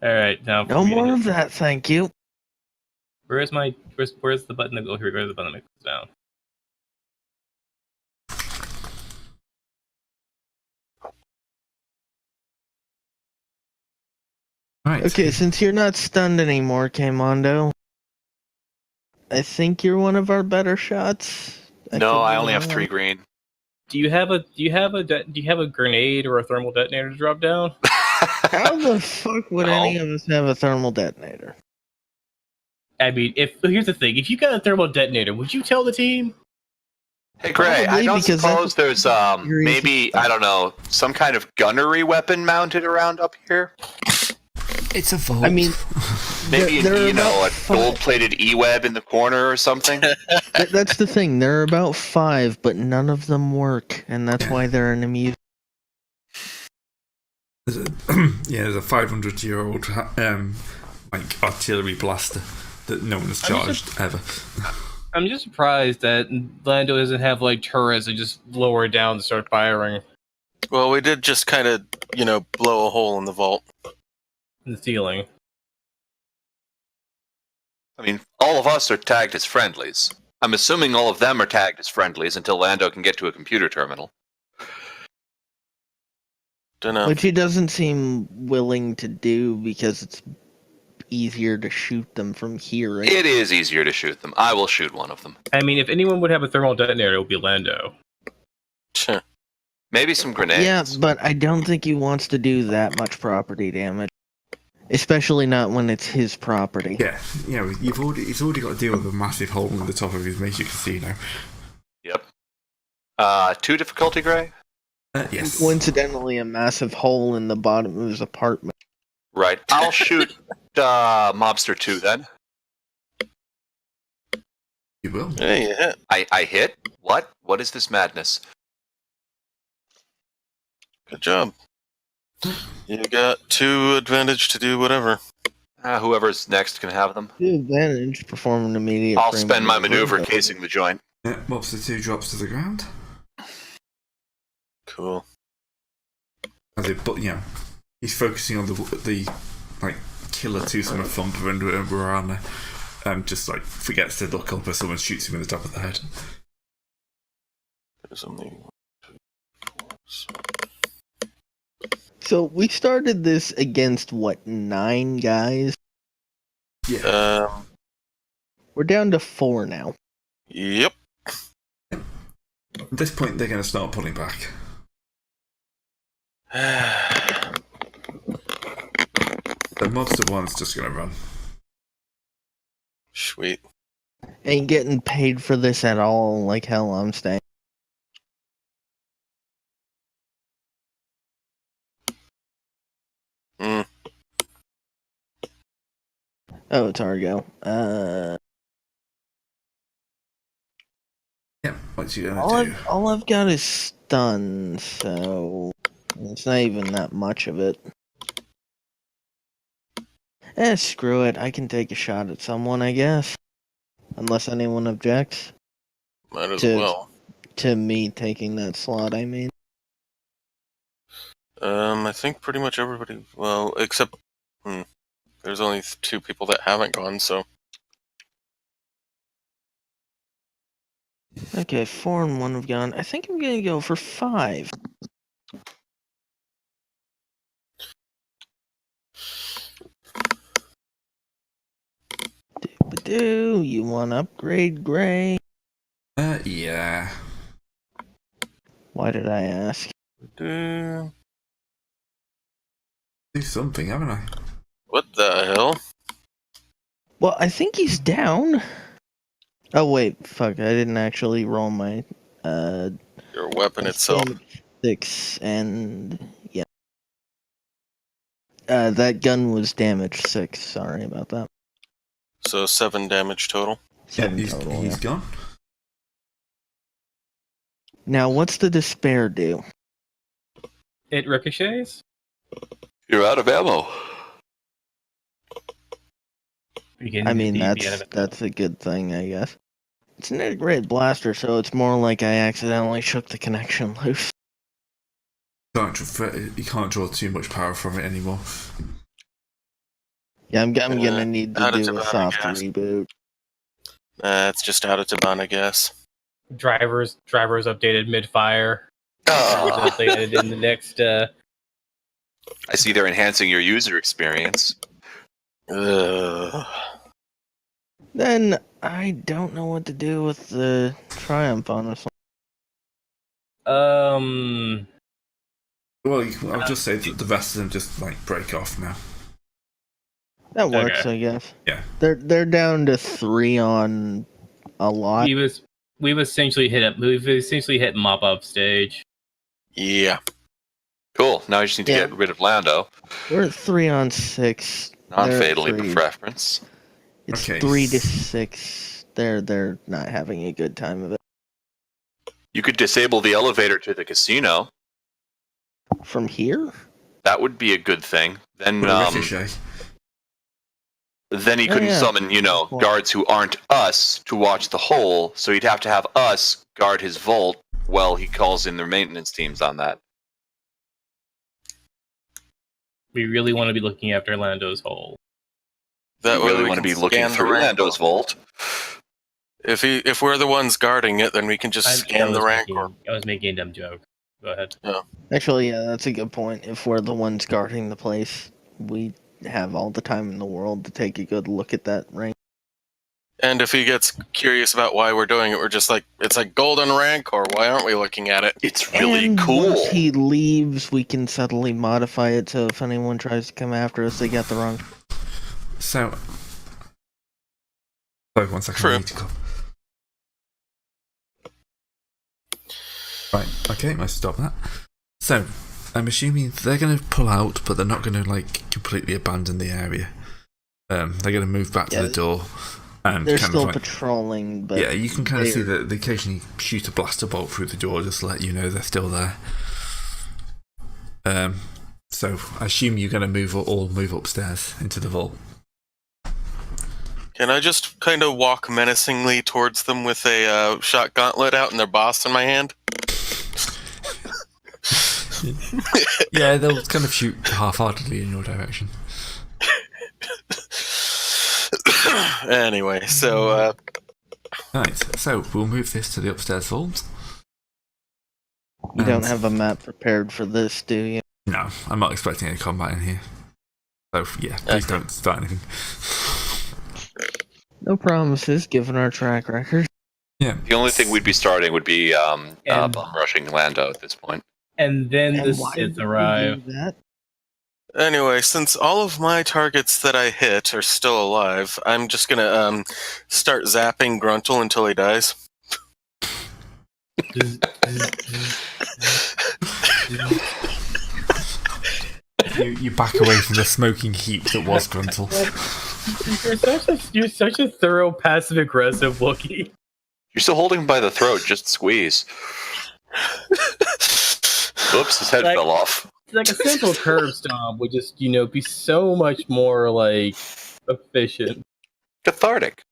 All right, now No more of that, thank you. Where's the button that goes here? Where's the button that goes down? Right. Okay, since you're not stunned anymore, Kmondo, I think you're one of our better shots. No, I only have 3 green. Do you have a grenade or a thermal detonator to drop down? How the fuck would any of us have a thermal detonator? I mean, here's the thing: if you got a thermal detonator, would you tell the team? Hey, Gray, I don't suppose there's maybe, I don't know, some kind of gunnery weapon mounted around up here? It's a vault. I mean, maybe a gold-plated E-web in the corner or something? That's the thing. There are about 5, but none of them work, and that's why they're an amusement. There's a 500-year-old like artillery blaster that no one has charged ever. I'm just surprised that Lando doesn't have like turrets that just lower down to start firing. Well, we did just kind of, blow a hole in the vault. In the ceiling. I mean, all of us are tagged as friendlies. I'm assuming all of them are tagged as friendlies until Lando can get to a computer terminal. Dunno. Which he doesn't seem willing to do because it's easier to shoot them from here. Right? It is easier to shoot them. I will shoot one of them. I mean, if anyone would have a thermal detonator, it would be Lando. Sure. Maybe some grenades. Yeah, but I don't think he wants to do that much property damage. Especially not when it's his property. Yeah, he's already got to deal with a massive hole in the top of his major casino. Yep. 2 difficulty, Gray? Yes. Coincidentally, a massive hole in the bottom of his apartment. Right. I'll shoot Mobster 2 then. You will. Hey, you hit. I hit? What? What is this madness? Good job. You got 2 advantage to do whatever. Whoever's next can have them. 2 advantage, perform an immediate. I'll spend my maneuver casing the joint. Yeah, Mobster 2 drops to the ground. Cool. He's focusing on the killer two-summer thumper and we're on just forgets to look up as someone shoots him in the top of the head. There's only 1, 2, 4. So we started this against 9 guys? Yeah. We're down to 4 now. Yep. At this point, they're going to start pulling back. The monster one's just going to run. Sweet. Ain't getting paid for this at all. Like hell, I'm staying. Mm. Oh, it's Argo. Yeah, what's you going to do? All I've got is stun, so it's not even that much of it. Screw it. I can take a shot at someone, I guess. Unless anyone objects. Might as To- well. To me taking that slot, I mean. I think pretty much everybody. Well, except there's only 2 people that haven't gone. So Okay, 4 and 1 have gone. I think I'm gonna go for 5. Do you want to upgrade Gray? Yeah. Why did I ask? Do something, haven't I? what the hell? Well, I think he's down. Oh wait, fuck! I didn't actually roll my Your weapon itself. damage 6 and yeah. That gun was damage 6. Sorry about that. So 7 damage total. 7 yeah, total. he's gone. Now, what's the despair do? It ricochets. You're out of ammo. I mean, that's a good thing, I guess. It's an integrated blaster, so it's more like I accidentally shook the connection loose. You can't draw too much power from it anymore. Yeah, I'm gonna need to Add it do to a that, I soft guess. reboot. It's just out of Taban, I guess. Drivers updated mid-fire. Ah. Updated in the next. I see they're enhancing your user experience. Ugh. Then I don't know what to do with the Triumph, honestly. Well, I'll just say that the rest of them just like break off now. That works, Okay. I guess. Yeah. They're down to 3 on a lot. We've essentially hit mop up stage. Yeah. Cool. Now you just need to Yeah. get rid of Lando. We're at 3 on 6. Non-fatally They're at 3. of preference. It's Okay. 3 to 6. They're not having a good time of it. You could disable the elevator to the casino. From here? That would be a good thing. Then, Put a ricochet. then he Oh, couldn't yeah. summon, Cool. guards who aren't us to watch the hole. So he'd have to have us guard his vault while he calls in their maintenance teams on that. We really want to be looking after Lando's hole. That You way really we want to can be looking scan the through Rancor. Lando's vault. If we're the ones guarding it, then we can just scan the Rancor. I was making a dumb joke. Go ahead. Actually, yeah, that's a good point. If we're the ones guarding the place, we have all the time in the world to take a good look at that ring. And if he gets curious about why we're doing it, we're just like, it's a golden Rancor. Why aren't we looking at it? It's really and cool. Once he leaves, we can subtly modify it so if anyone tries to come after us, they got the wrong. So, sorry, 1 second. True. I need to go. Right. Okay, I stop that. So, I'm assuming they're going to pull out, but they're not going to like completely abandon the area. They're going to move back to the door. And They're kind still of like, patrolling, but yeah, you can kind of see they're- that they occasionally shoot a blaster bolt through the door just to let you know they're still there. So I assume you're going to all move upstairs into the vault. Can I just kind of walk menacingly towards them with a shot gauntlet out and their boss in my hand? Yeah, they'll kind of shoot half-heartedly in your direction. Anyway, so Right, so we'll move this to the upstairs vault. you don't And- have a map prepared for this, do you? No, I'm not expecting any combat in here. So yeah, please don't start anything. No promises, given our track record. Yeah. The only thing we'd be starting would be bum rushing Lando at this point. And then And the why Sith would you arrive. do that? Anyway, since all of my targets that I hit are still alive, I'm just gonna start zapping Gruntle until he dies. You back away from the smoking heap that was Gruntle. You're such a thorough passive aggressive Wookiee. You're still holding him by the throat. Just squeeze. Oops, his head fell off. Like a simple curb stomp would just, be so much more like efficient. Cathartic.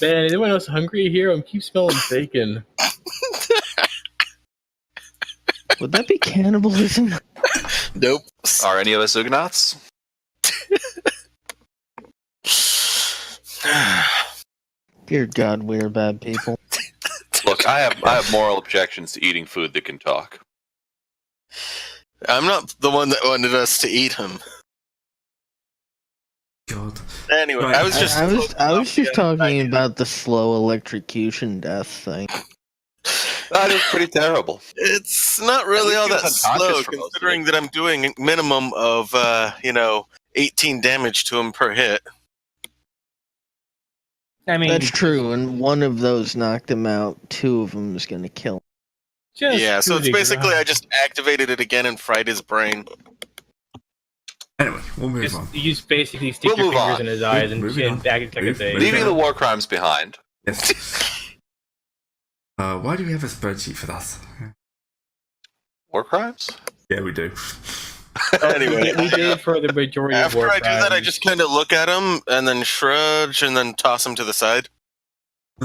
Man, anyone else hungry here? I keep smelling bacon. Would that be cannibalism? Nope. Are any of us Ugnaughts? Dear God, we're bad people. Look, I have moral objections to eating food that can talk. I'm not the one that wanted us to eat him. God. Anyway, Right. I was just talking about the slow electrocution death thing. That is pretty terrible. It's not really all that He was unconscious slow, for most of considering that I'm doing a minimum of 18 damage to him per hit. I mean, That's true, and one of those knocked him out. Two of them is going to kill him. just Yeah, so it's coup de basically grace. I just activated it again and fried his brain. Anyway, we'll move on. You just basically stick We'll your move fingers on. in his eyes and Moving on. act like a thing. Leaving the war crimes behind. Yes. Why do we have a spreadsheet for that? War crimes? Yeah, we do. Anyway, we did for the majority of after war I do that, I crimes. just kind of look at him and then shrug and then toss him to the side.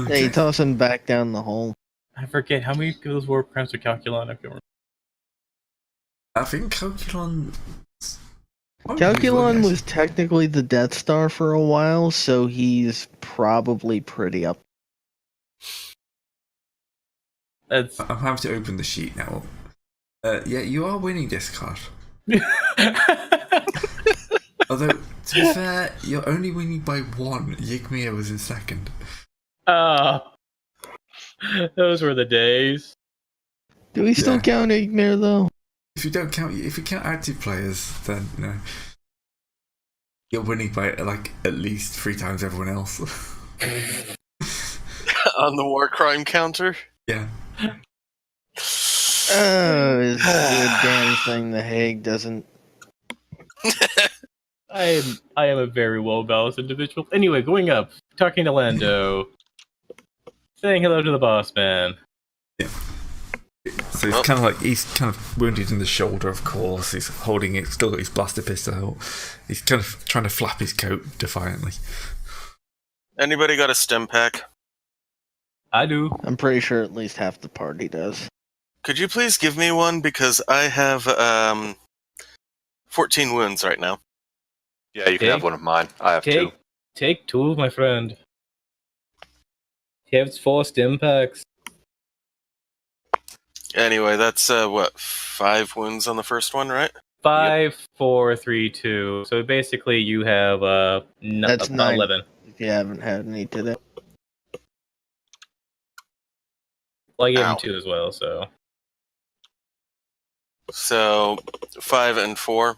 Yeah, you toss him back down the hole. I forget how many of those war crimes are Calculon. I can't remember. I think Calculon. Calculon was technically the Death Star for a while, so he's probably pretty up. That's I'm having to open the sheet now. Yeah, you are winning this card. Although, to be fair, you're only winning by one. Yigmir was in second. those were the days. Do we still Yeah. count Igmir, though? If you count active players, then no. You're winning by like at least 3 times everyone else. On the war crime counter. Yeah. Oh, it's a good damn thing the Hague doesn't. I am a very well balanced individual. Anyway, going up, talking to Lando, saying hello to the boss man. So he's kind of wounded in the shoulder, of course. He's holding it, still got his blaster pistol. He's kind of trying to flap his coat defiantly. Anybody got a stim pack? I do. I'm pretty sure at least half the party does. Could you please give me one, because I have 14 wounds right now. Yeah, you can Okay. have one of mine. I have two. Take 2, my friend. He has 4 stim packs. Anyway, that's 5 wounds on the first one, right? 5, 4, 3, 2. So basically, you have That's 9. 11. If you haven't had any today. Well, I gave Ow. him 2 as well. So So 5 and 4.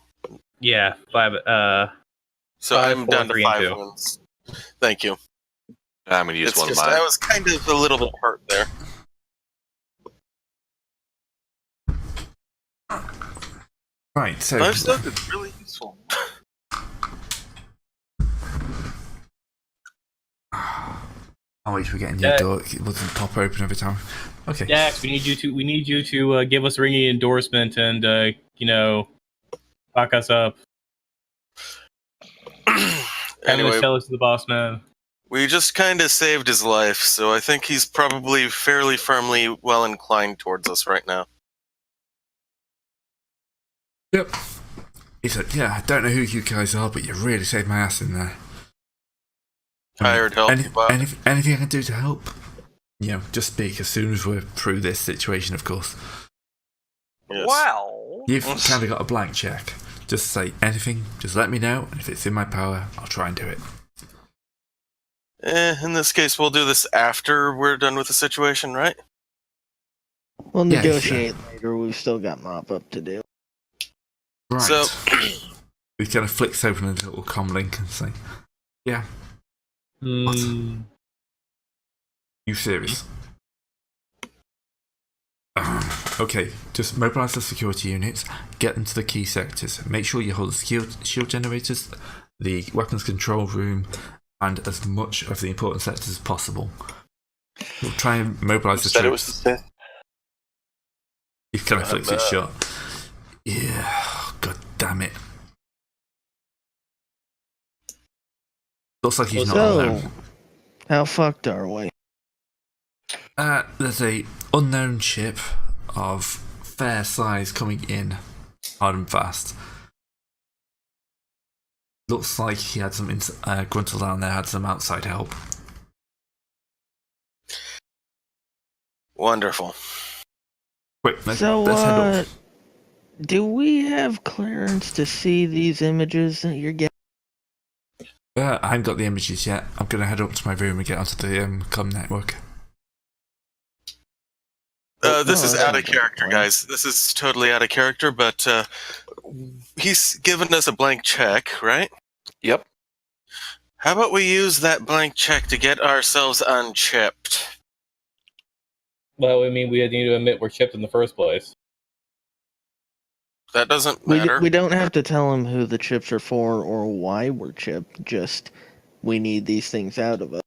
yeah, 5. So 5, I'm 4, down to 3, and 5 2. wounds. Thank you. I'm going to use It's one just of mine. I was kind of a little bit hurt there. Right, so Life stuff is really useful. I'll wait for getting your Yeah. door. It doesn't pop open every time. Okay. Dax, we need you to give us a ringing endorsement and fuck us up. Anyway, Tell us to the boss man. we just kind of saved his life, so I think he's probably fairly firmly well inclined towards us right now. Yep. He's like, yeah, I don't know who you guys are, but you really saved my ass in there. Hired help, but Anything I can do to help? Just speak as soon as we're through this situation, of course. yes. Wow. You've kind of got a blank check. Just say anything, just let me know, and if it's in my power, I'll try and do it. In this case, we'll do this after we're done with the situation, right? We'll Yeah, negotiate later. We've still got mop up to do. Right. So, He kind of flicks open a little comm link and say, "Yeah, Hmm. you serious?" Okay, just mobilize the security units, get them to the key sectors, make sure you hold the shield generators, the weapons control room, and as much of the important sectors as possible. We'll try and mobilize the Said it was troops. the Sith. He kind of flicks it shut. Yeah, god damn it. Looks like he's not So, alone. how fucked are we? There's a unknown ship of fair size coming in hard and fast. Looks like he had some Gruntle down there had some outside help. wonderful. Quick, let's So, head up. do we have clearance to see these images that you're getting? I haven't got the images yet. I'm going to head up to my room and get onto the comm network. This is Oh, out of that's character, fine. guys. This is totally out of character, but he's given us a blank check, right? Yep. How about we use that blank check to get ourselves unchipped? Well, I mean, we need to admit we're chipped in the first place. That doesn't We matter. don't have to tell him who the chips are for or why we're chipped. Just we need these things out of us.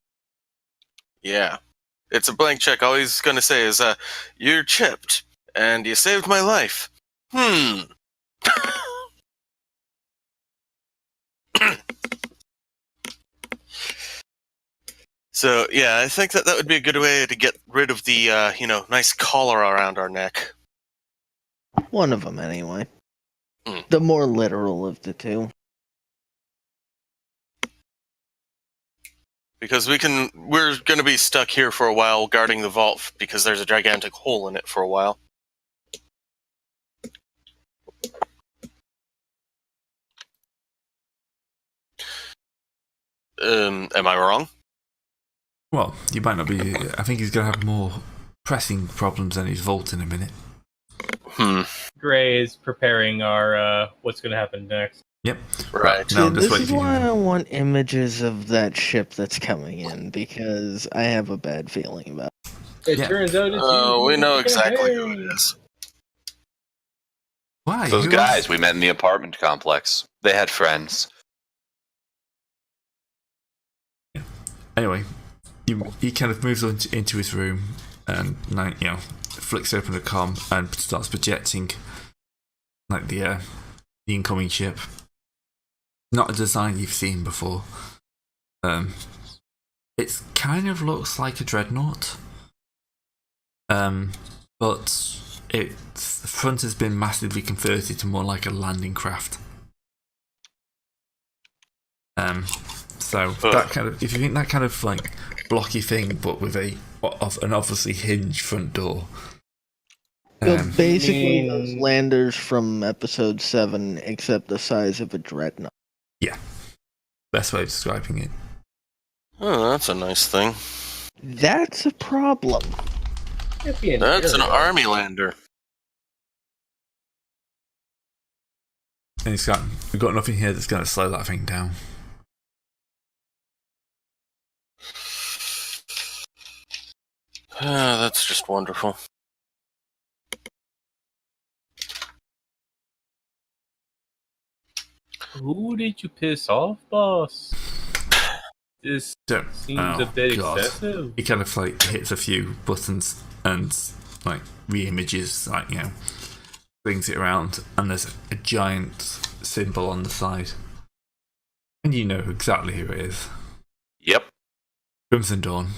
Yeah. It's a blank check. All he's going to say is, you're chipped, and you saved my life. So, yeah, I think that would be a good way to get rid of the, nice collar around our neck. One of them, anyway. Hmm. The more literal of the two. Because we're going to be stuck here for a while guarding the vault because there's a gigantic hole in it for a while. Am I wrong? Well, you might not be. I think he's going to have more pressing problems than his vault in a minute. Gray is preparing our what's going to happen next. Yep. Right. No, See, just this wait is for you. why I want images of that ship that's coming in, because I have a bad feeling about it. It Yeah. turns out it's Oh, you. we know exactly who it is. Why? Those Who guys else? we met in the apartment complex. They had friends. Anyway, he kind of moves into his room and flicks open the comm and starts projecting like the incoming ship. Not a design you've seen before. It kind of looks like a dreadnought. But the front has been massively converted to more like a landing craft. So that kind of, if you think that kind of like blocky thing, but with an obviously hinged front door. So basically, mean- those landers from episode 7, except the size of a dreadnought. Best way of describing it. Oh, that's a nice thing. That's a problem. That's an army lander. And we've got nothing here that's going to slow that thing down. That's just wonderful. Who did you piss off, boss? This seems a bit excessive. He kind of like hits a few buttons and like re-images, brings it around, and there's a giant symbol on the side. And you know exactly who it is. Yep. Crimson Dawn.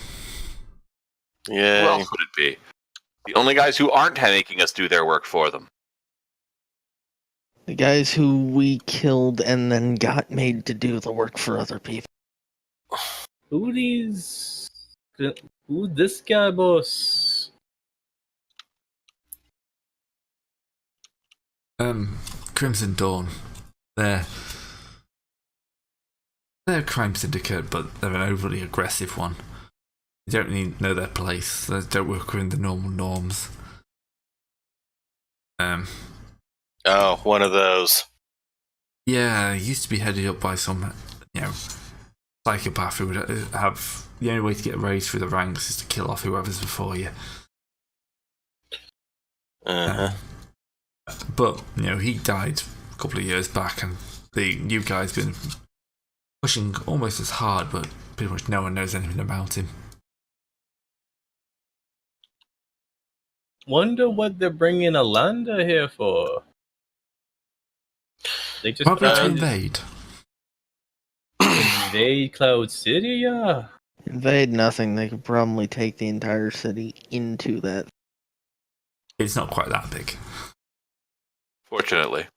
Yeah. Who else would it be? The only guys who aren't making us do their work for them. The guys who we killed and then got made to do the work for other people. Who this guy, boss? Crimson Dawn. They're They're a crime syndicate, but they're an overly aggressive one. They don't really know their place. They don't work within the normal norms. Oh, one of those. Yeah, it used to be headed up by some, psychopath who would have the only way to get raised through the ranks is to kill off whoever's before you. But he died a couple of years back, and the new guy's been pushing almost as hard, but pretty much no one knows anything about him. Wonder what they're bringing Alanda here for. They just Probably to tried invade. Cloud City, yeah. Invade nothing. They could probably take the entire city into that. It's not quite that big. Fortunately.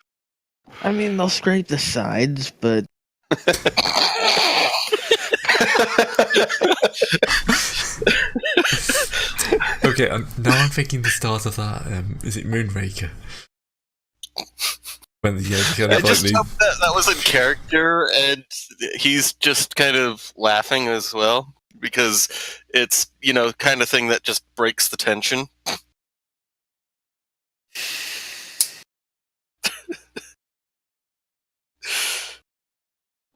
I mean, they'll scrape the sides, but Okay, now I'm thinking the start of that. Is it Moonraker? When I just hope that was in character, and he's just kind of laughing as well, because it's, kind of thing that just breaks the tension.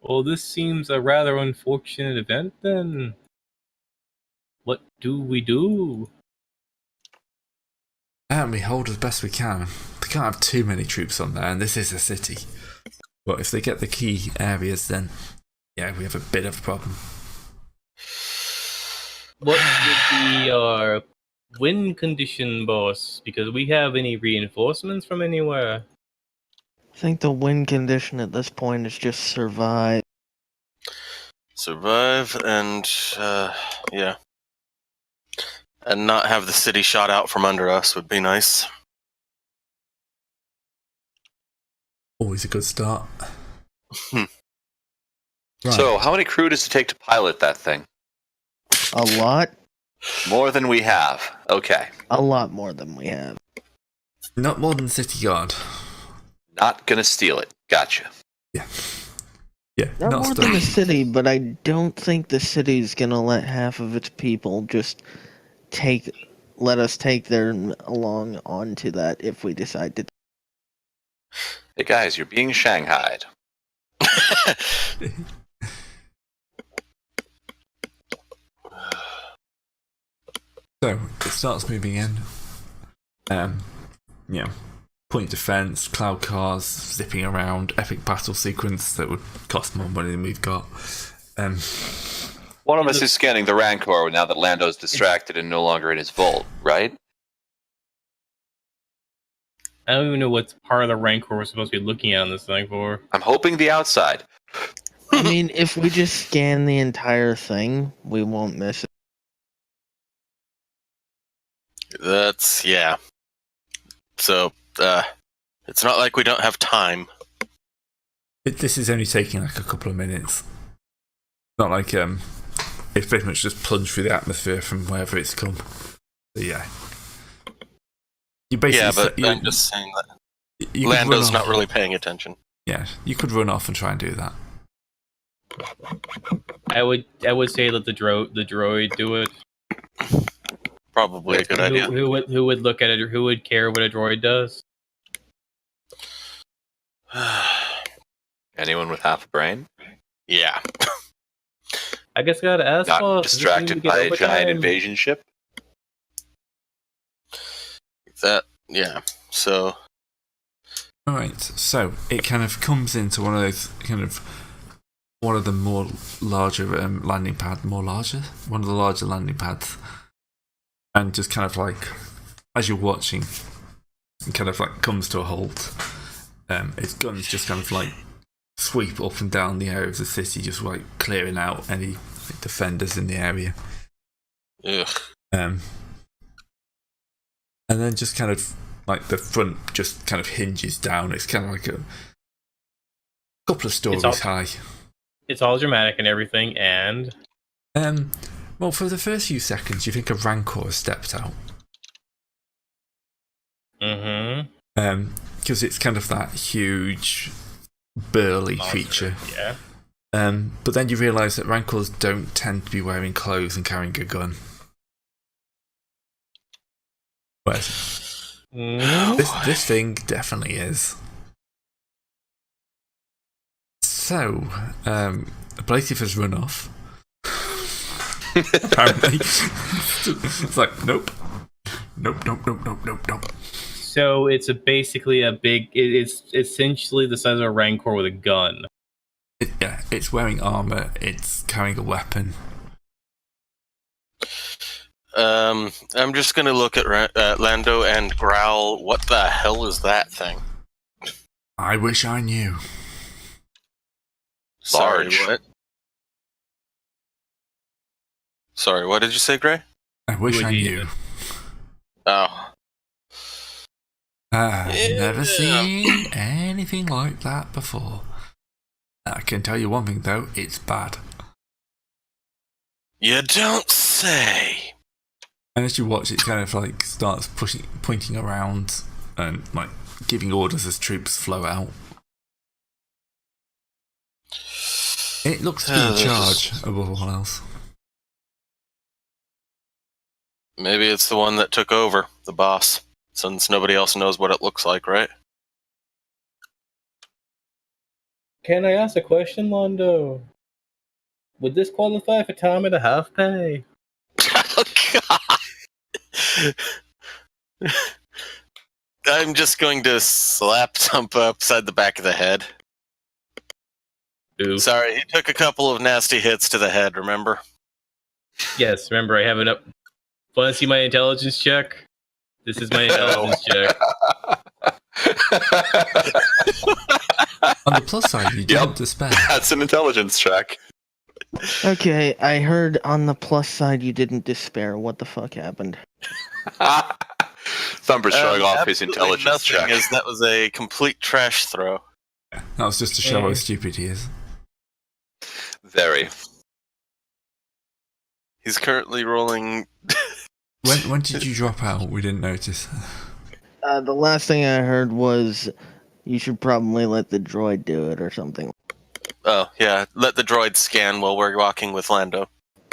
Well, this seems a rather unfortunate event then. What do we do? We hold as best we can. They can't have too many troops on there, and this is a city. But if they get the key areas, then we have a bit of a problem. What would be our win condition, boss? Because we have any reinforcements from anywhere? I think the win condition at this point is just survive. Survive and, yeah. And not have the city shot out from under us would be nice. Always a good start. Right. So, how many crew does it take to pilot that thing? A lot? More than we have. Okay. A lot more than we have. Not more than City Guard. Not gonna steal it. Gotcha. Yeah, Not more than the city, but I don't think the city's gonna let half of its people just let us take them along onto that if we decide to. Hey guys, you're being shanghaied. So it starts moving in. Point defense, cloud cars zipping around, epic battle sequence that would cost more money than we've got. One of us is scanning the Rancor now that Lando's distracted and no longer in his vault, right? I don't even know what part of the Rancor we're supposed to be looking at on this thing for. I'm hoping the outside. I mean, if we just scan the entire thing, we won't miss it. That's, yeah. So, it's not like we don't have time. This is only taking like a couple of minutes. Not like it's pretty much just plunged through the atmosphere from wherever it's come. But yeah. You basically I'm just saying that Lando's not really paying attention. Yeah, you could run off and try and do that. I would say let the droid do it. Probably a good idea. Who would look at it, or who would care what a droid does? Anyone with half a brain? Yeah. I guess I gotta ask. Not distracted by a giant invasion ship? Yeah. So. Alright, so it kind of comes into one of those one of the more larger landing pads, one of the larger landing pads, and just kind of like, as you're watching, it kind of like comes to a halt. Its guns just kind of like sweep up and down the area of the city, just like clearing out any defenders in the area. Ugh. And then just kind of like the front just kind of hinges down. It's kind of like a couple of stories high. It's all dramatic and everything, and well, for the first few seconds, you think a Rancor has stepped out. Mm-hmm. Because it's kind of that huge, burly creature. Yeah. But then you realise that Rancors don't tend to be wearing clothes and carrying a gun. Whereas this thing definitely is. So, Blasey has run off. Apparently. It's like, nope. Nope. So it's basically a big. It's essentially the size of a Rancor with a gun. It's wearing armor. It's carrying a weapon. I'm just gonna look at Lando and growl. What the hell is that thing? I wish I knew. Sorry, Large. what? Sorry, what did you say, Gray? I wish Would I you- knew. Oh. I've Yeah. never seen anything like that before. I can tell you one thing though, it's bad. You don't say. And as you watch, it kind of like starts pointing around and like giving orders as troops flow out. It looks to be in charge above all else. Maybe it's the one that took over, the boss, since nobody else knows what it looks like, right? Can I ask a question, Londo? Would this qualify for time and a half pay? Oh, God. I'm just going to slap Tumpa upside the back of the head. Ooh. Sorry, he took a couple of nasty hits to the head, remember? Yes, remember I have it up. Want to see my intelligence check? This is my intelligence check. On the plus side, you don't despair. That's an intelligence check. Okay, I heard on the plus side you didn't despair. What the fuck happened? Thumper's showing off his Absolutely intelligence nothing, check. as that was a complete trash throw. That was just to show how stupid he is. Very. He's currently rolling. When did you drop out? We didn't notice. The last thing I heard was you should probably let the droid do it or something. Oh, yeah, let the droid scan while we're walking with Lando.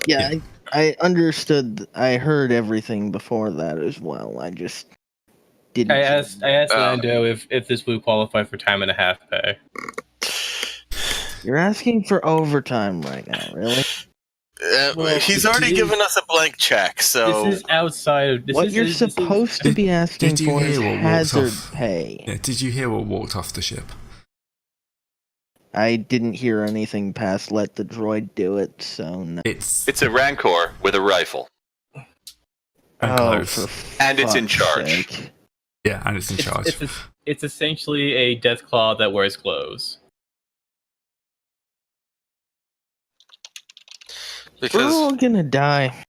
Yeah, I understood. I heard everything before that as well. I just didn't. I asked Lando if this would qualify for time and a half pay. You're asking for overtime right now, really? Well, He's already it is- given us a blank check, so... This is outside of this. What is, you're this is- supposed to be asking did you for is hear what walked hazard off? pay. Yeah, did you hear what walked off the ship? I didn't hear anything past let the droid do it, so no. It's a Rancor with a rifle. And close. And it's in fuck's charge. sake. Yeah, and it's in charge. It's essentially a Deathclaw that wears clothes. We're Because all gonna die.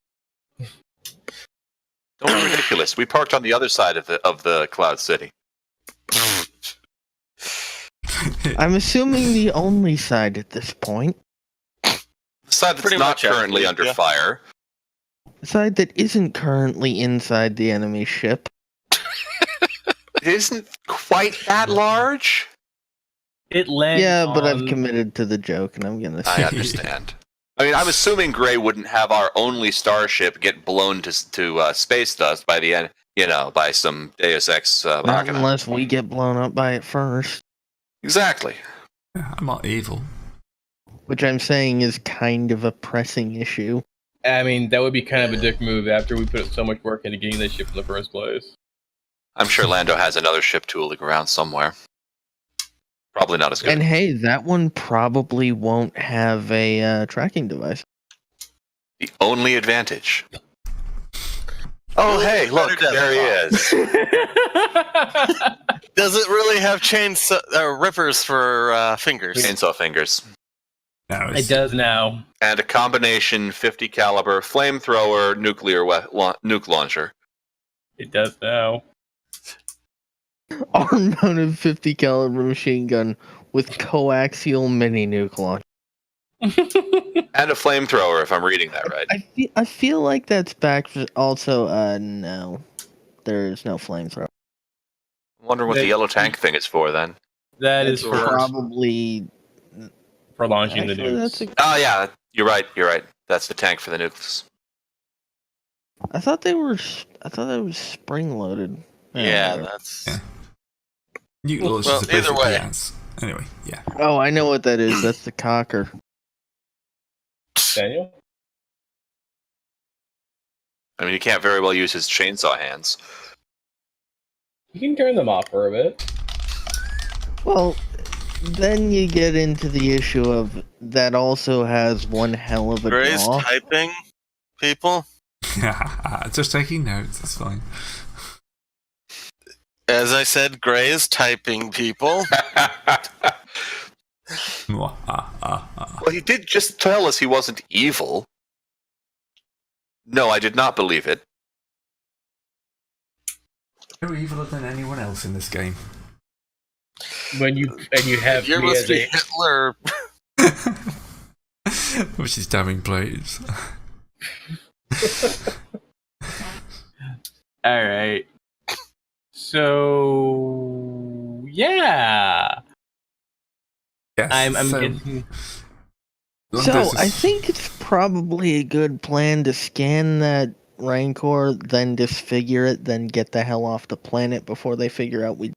Don't be ridiculous. We parked on the other side of the Cloud City. I'm assuming the only side at this point. The side that's Pretty not much currently everything, under yeah. fire. The side that isn't currently inside the enemy ship. It isn't quite that large. It lands. Yeah, but on- I've committed to the joke, and I'm gonna I say understand. I mean, I'm assuming Gray wouldn't have our only starship get blown to space dust by the end, by some Deus Ex not Machina. unless we get blown up by it first. Exactly. I'm not evil. Which I'm saying is kind of a pressing issue. I mean, that would be kind of a dick move after we put so much work into getting this ship in the first place. I'm sure Lando has another ship tooling around somewhere. Probably not as good. And hey, that one probably won't have a tracking device. The only advantage. Oh, hey, look, there he is. does it really have rippers for fingers? Chainsaw fingers. No, It does now. And a combination 50 caliber flamethrower nuclear nuke launcher. It does now. Arm-mounted 50 caliber machine gun with coaxial mini nuke launch. And a flamethrower, if I'm reading that right. I feel like that's back. Also, no, there's no flamethrower. I wonder what the yellow tank thing is for then. That is It's for probably for launching the Actually, nukes. that's a, Oh yeah, you're right. You're right. That's the tank for the nukes. I thought they were. I thought that was spring loaded. Yeah, whatever. that's. Yeah. Nuke launches Well, are either basically way. ants. Anyway, yeah. Oh, I know what that is. That's the cocker. Daniel? I mean, you can't very well use his chainsaw hands. You can turn them off for a bit. Well, then you get into the issue of that also has one hell of a Gray's jaw. typing people. Just taking notes, it's fine. As I said, Gray is typing people. Well, he did just tell us he wasn't evil. No, I did not believe it. No eviler than anyone else in this game. When you have You me must as be a Hitler. Which is damning plays. all right. So yeah, Yes. I'm so, getting. So I think it's probably a good plan to scan that Rancor, then disfigure it, then get the hell off the planet before they figure out we.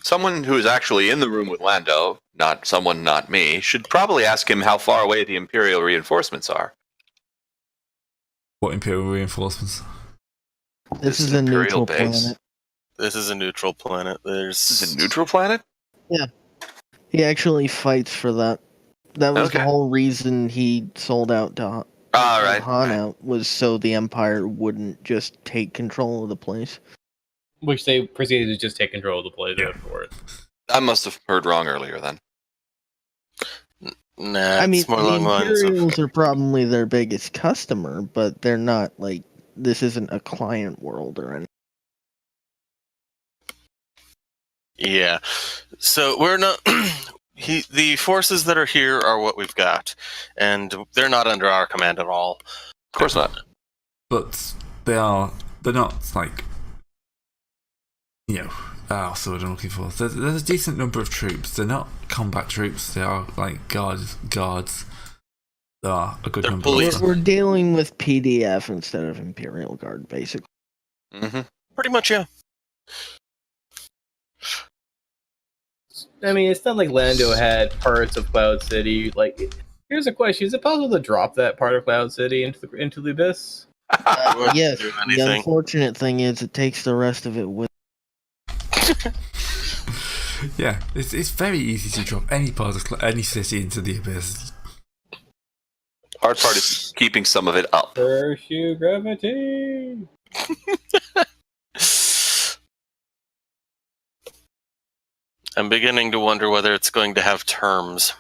Someone who is actually in the room with Lando, not me, should probably ask him how far away the Imperial reinforcements are. What Imperial reinforcements? This is a Imperial neutral base. planet. This is a neutral planet. This is There's a neutral planet? He actually fights for that. That was Okay. the whole reason he sold out to All right. Han right. out, was so the Empire wouldn't just take control of the place. Which they proceeded to just take control of the play Yeah. for it. I must have heard wrong earlier then. Nah, I mean, it's more the along the lines of Imperials are probably their biggest customer, but they're not like, this isn't a client world or anything. yeah. So we're not. The forces that are here are what we've got, and they're not under our command at all. Of course not. But they're not like, what's the word I'm looking for? There's a decent number of troops. They're not combat troops. They are like guards. There are a good They're number police. of them. We're dealing with PDF instead of Imperial Guard, basically. Mm-hmm. Pretty much, yeah. I mean, it's not like Lando had parts of Cloud City. Like, here's a question: is it possible to drop that part of Cloud City into the abyss? Wouldn't Yes, do the anything. unfortunate thing is it takes the rest of it with. Yeah, it's very easy to drop any part of any city into the abyss. Hard part is keeping some of it up. Parachute gravity. I'm beginning to wonder whether it's going to have terms.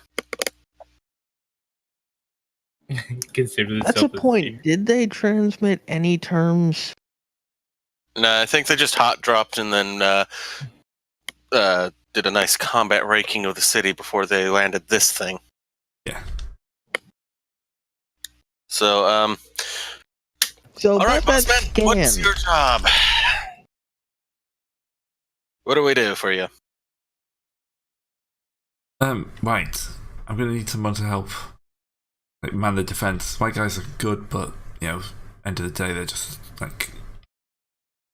Consider this That's a point. Did they transmit any terms? Nah, I think they just hot dropped and then did a nice combat raking of the city before they landed this thing. Yeah. So, So all right, about that bossman, scan. what's your job? What do we do for you? Right. I'm gonna need someone to help, like, man the defense. My guys are good, but end of the day, they're just like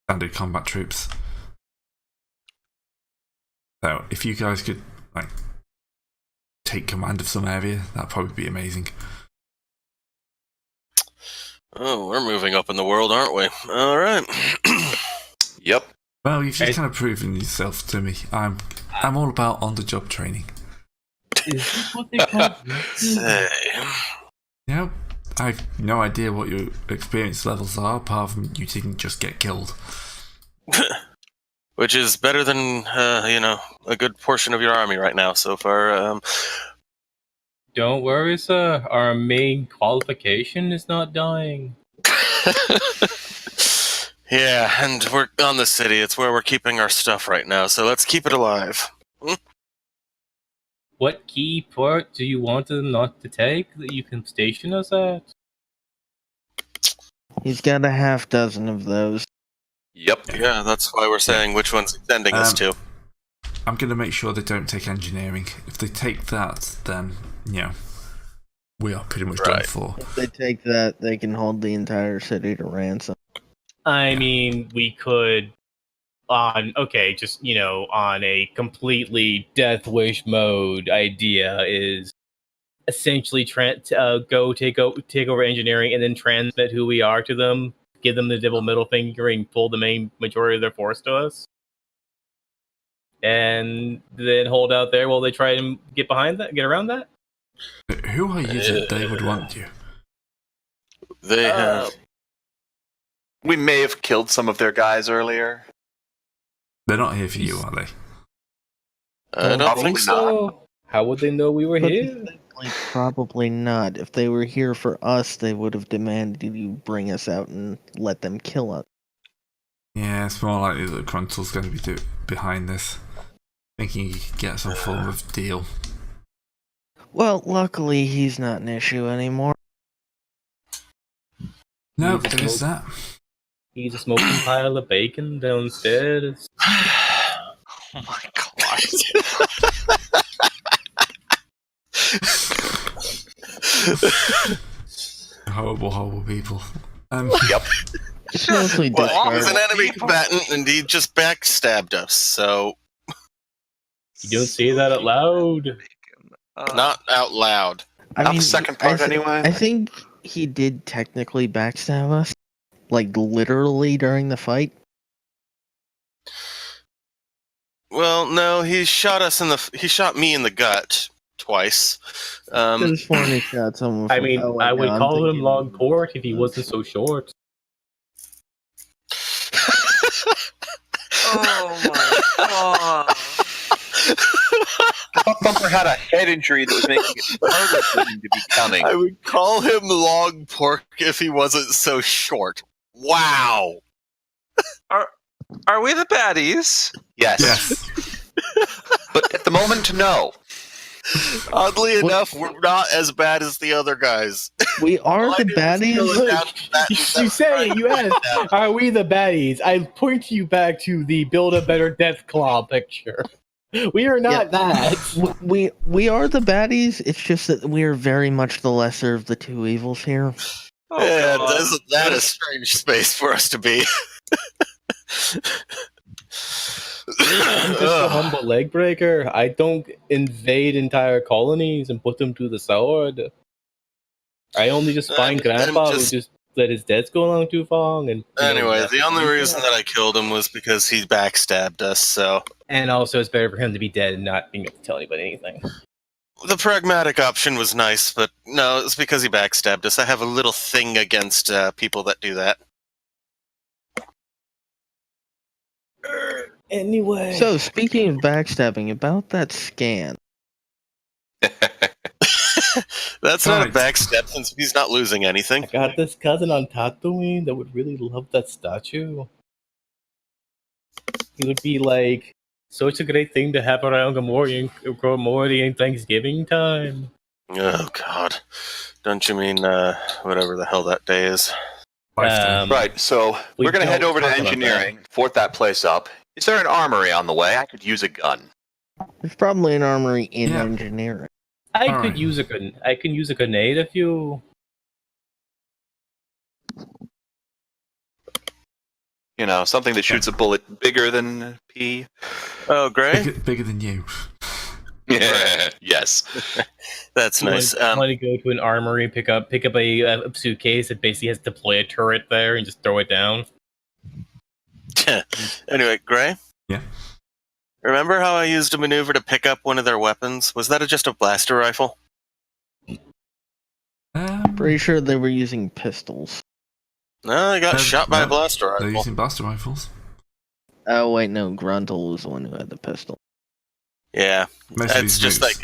standard combat troops. So if you guys could like take command of some area, that'd probably be amazing. Oh, we're moving up in the world, aren't we? All right. Yep. Well, you've just kind of proven yourself to me. I'm all about on-the-job training. Is this what they call Say. I have no idea what your experience levels are, apart from you didn't just get killed. Which is better than, a good portion of your army right now so far. Don't worry, sir. Our main qualification is not dying. Yeah, and we're on the city. It's where we're keeping our stuff right now, so let's keep it alive. What key port do you want them not to take that you can station us at? He's got a half dozen of those. Yep. Yeah, that's why we're saying which one's he's sending us to. I'm going to make sure they don't take engineering. If they take that, then, we are pretty much done for. If they take that, they can hold the entire city to ransom. I mean, we could on a completely Death Wish mode idea is essentially go take over engineering and then transmit who we are to them, give them the double middle finger and pull the main majority of their force to us, and then hold out there while they try and get around that. Who are you that they would want you? They have. We may have killed some of their guys earlier. They're not here for you, are they? I don't Probably think so. not. How would they know we were here? Probably not. If they were here for us, they would have demanded you bring us out and let them kill us. Yeah, it's more likely that Cruntle's going to be behind this, thinking he could get some form of deal. Well, luckily he's not an issue anymore. No, there is that. He's a smoking pile of bacon downstairs. Oh my god. Horrible, horrible people. Yep. It's mostly Well, he's an discarded. enemy combatant, and he just backstabbed us, so You don't say that out loud. not out loud. Not the second part, anyway. I think he did technically backstab us, like literally during the fight. Well, no, he shot us he shot me in the gut twice. This one he shot someone. I from- mean, oh, I would I'm call him thinking- long port if he wasn't so short. Oh my god. Thumper had a head injury that was making it harder for him to be cunning. I would call him long pork if he wasn't so short. Wow. Are we the baddies? Yes. Yes. But at the moment, no. Oddly enough, we're not as bad as the other guys. We are the You say you asked, "Are we the baddies?" I point you back to the "Build a Better Death Claw" picture. We are not that. We are the baddies. It's just that we are very much the lesser of the two evils here. Oh, Yeah, God. isn't that a strange space for us to be? I'm just a humble leg breaker. I don't invade entire colonies and put them to the sword. I only just find Grandpa who just let his debts go along too long. And Anyway, the only reason that I killed him was because he backstabbed us, so... And also, it's better for him to be dead and not being able to tell anybody anything. The pragmatic option was nice, but no, it's because he backstabbed us. I have a little thing against people that do that. Anyway. So, speaking of backstabbing, about that scan. That's not a Right. backstab since he's not losing anything. I got this cousin on Tatooine that would really love that statue. It would be like such a great thing to have around Gamorrean and Thanksgiving time. Oh, God. Don't you mean whatever the hell that day is? Right, so We we're going to head don't over to talk about engineering, fort that place up. Is there an armory on the way? I could use a gun. There's probably an armory in Yeah. engineering. I All could right. use I can use a grenade if you. You know, something that shoots a bullet bigger than P. Oh, Gray? Bigger than you. Yeah. Yes. That's nice. Want to go to an armory, pick up a suitcase that basically has deploy a turret there and just throw it down. Anyway, Gray? Yeah. Remember how I used a maneuver to pick up one of their weapons? Was that just a blaster rifle? Pretty sure they were using pistols. No, I got shot by a blaster They're rifle. using blaster rifles. Oh wait, no, Gruntle was the one who had the pistol. Yeah, Most of it's these just moves-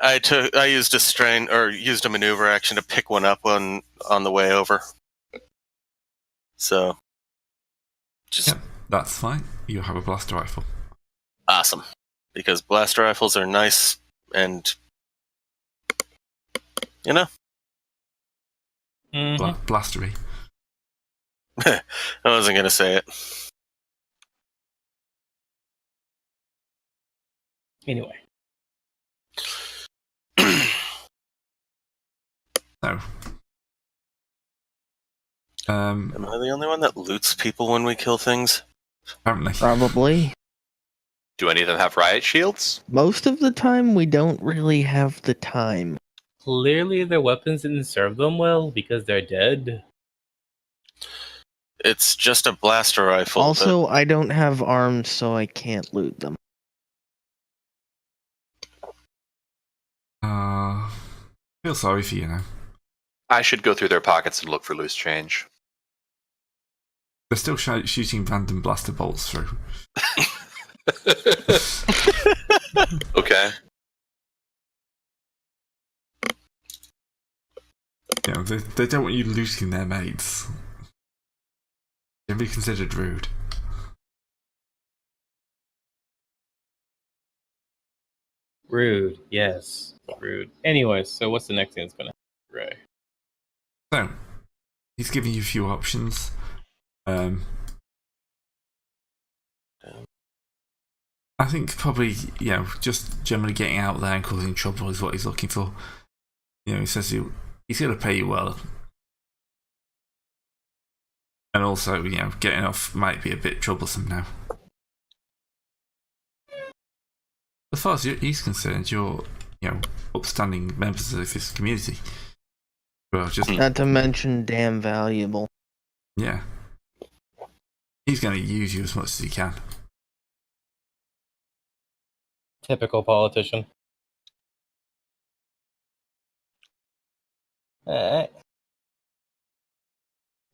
like I used a maneuver action to pick one up on the way over. So, just Yep, that's fine. You have a blaster rifle. awesome because blaster rifles are nice and Blastery. I wasn't gonna say it. Anyway. So, Am I the only one that loots people when we kill things? apparently. Probably. Do any of them have riot shields? Most of the time, we don't really have the time. Clearly their weapons didn't serve them well because they're dead. It's just a blaster rifle. Also, I don't have arms, so I can't loot them. Feel sorry for you now. I should go through their pockets and look for loose change. They're still shooting random blaster bolts through. Okay. You know, they don't want you looting their mates. Can be considered rude. Rude, yes. Rude. Anyway, so what's the next thing that's gonna happen, Ray? So, he's giving you a few options. I think probably, just generally getting out there and causing trouble is what he's looking for. He says he's going to pay you well. And also, getting off might be a bit troublesome now. As far as he's concerned, you're, upstanding members of this community. Well, just Not to mention damn valuable. yeah. He's going to use you as much as he can. Typical politician. Alright.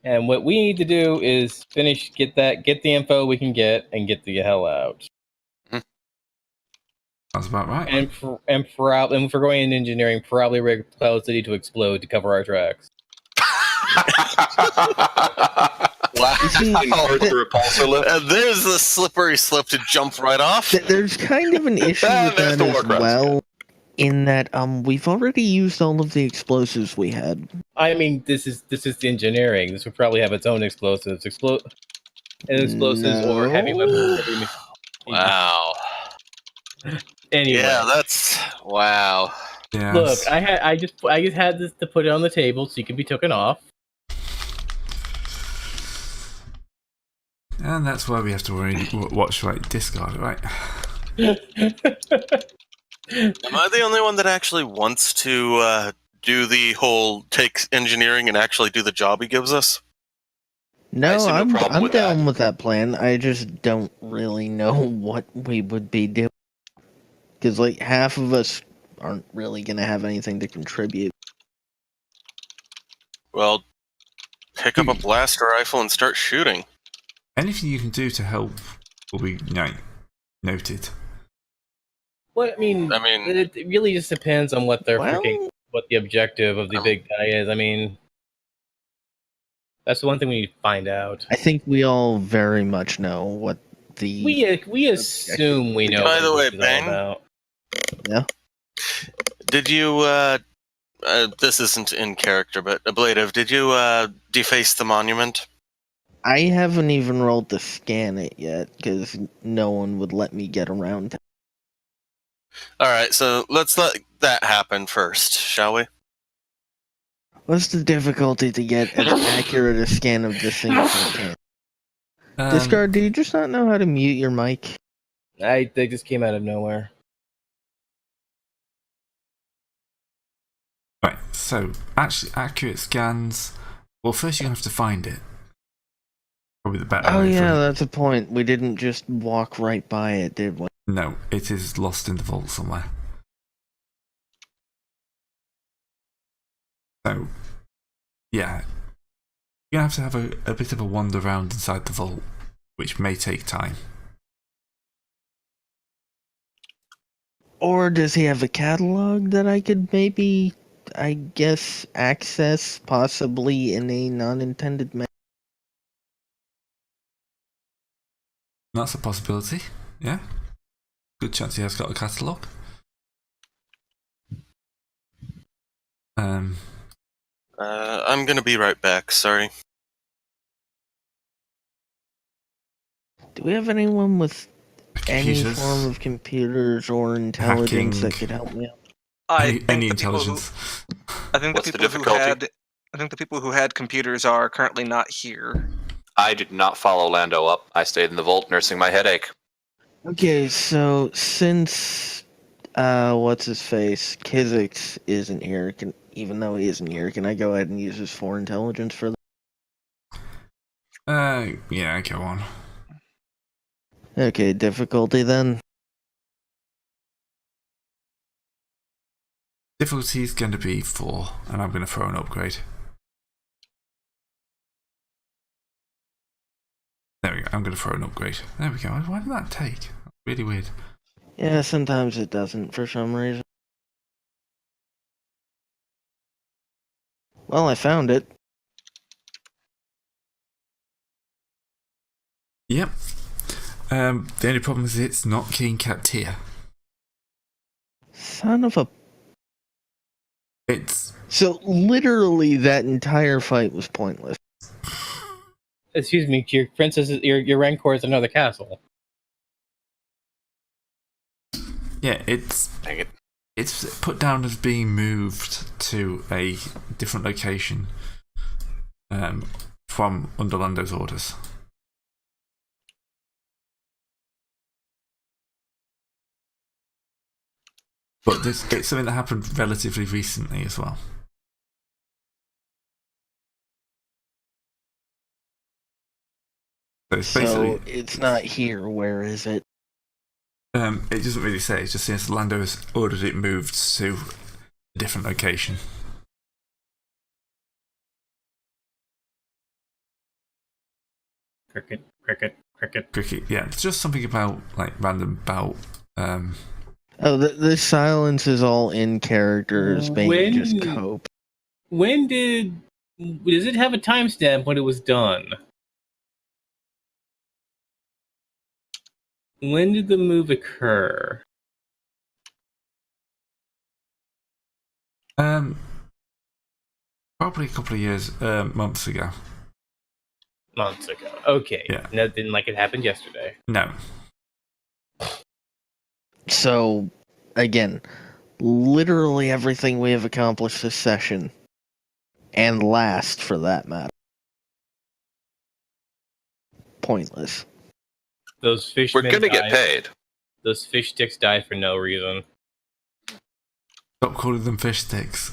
And what we need to do is get the info we can get, and get the hell out. That's about right. And if we're going into engineering, probably rig Cloud City to explode to cover our tracks. Wow. The repulsor lift. There's the slippery slope to jump right off. There's kind of an issue with There's that the as Warcraft. well, in that we've already used all of the explosives we had. I mean, this is the engineering. This would probably have its own explosives, explosives or heavy weapons. Wow. Anyway, Yeah, that's wow. Yes. look, I just had this to put it on the table so you can be taken off. And that's why we have to watch discard, right? Am I the only one that actually wants to do the whole take engineering and actually do the job he gives us? I No, see no I'm problem with down that. with that plan. I just don't really know what we would be doing. Because, half of us aren't really going to have anything to contribute. Well, pick up a blaster rifle and start shooting. Anything you can do to help will be noted. Well, I mean, it really just depends on what what the objective of the big guy is. I mean, that's the one thing we need to find out. I think we all very much know what the... We assume we know. By the way, what this is all Bang. about. Yeah? Did you, this isn't in character, but ablative, did you, deface the monument? I haven't even rolled to scan it yet, because no one would let me get around to it. Alright, so let's let that happen first, shall we? What's the difficulty to get as accurate a scan of this thing as I can? Discard, do you just not know how to mute your mic? They just came out of nowhere. Right, so actually accurate scans. Well, first you're gonna have to find it. Probably the better. Oh way yeah, for that's a point. We didn't just walk right by it, did we? No, it is lost in the vault somewhere. So, yeah, you're gonna have a bit of a wander around inside the vault, which may take time. Or does he have a catalog that I could maybe, access, possibly in a non-intended manner? That's a possibility. Yeah, good chance he has got a catalogue. I'm gonna be right back, sorry. Do we have anyone with Any Computers, form of computers or intelligence that hacking. could help me out. I think Any the people who intelligence. I think What's the the people who difficulty? had computers are currently not here. I did not follow Lando up. I stayed in the vault nursing my headache. Okay, so since what's his face? Kizix isn't here, even though he isn't here, can I go ahead and use his 4 intelligence for that? Yeah, go on. Okay, difficulty then. Difficulty is going to be 4, and I'm going to throw an upgrade. There we go. I'm going to throw an upgrade. There we go. Why did that take? Really weird. Yeah, sometimes it doesn't for some reason. Well, I found it. Yep. The only problem is it's not King Cat tier. Son of a... It's So literally that entire fight was pointless. Excuse me, your princess, your Rancor is another castle. yeah, it's Dang it. it's put down as being moved to a different location from under Lando's orders. But it's something that happened relatively recently as well. So it's basically So it's not here. Where is it? it doesn't really say. It just says Lando has ordered it moved to a different location. Cricket, cricket, cricket. Cricket, yeah, it's just something about like random bout. Oh, the silence is all in characters being When- just cope. When does it have a timestamp when it was done? When did the move occur? Probably a couple of years, months ago. Months ago. Okay. Yeah. That didn't like it happened yesterday. No, So, again, literally everything we have accomplished this session, and last for that matter, pointless. Those fish. We're gonna get paid. Those fish sticks died for no reason. stop calling them fish sticks.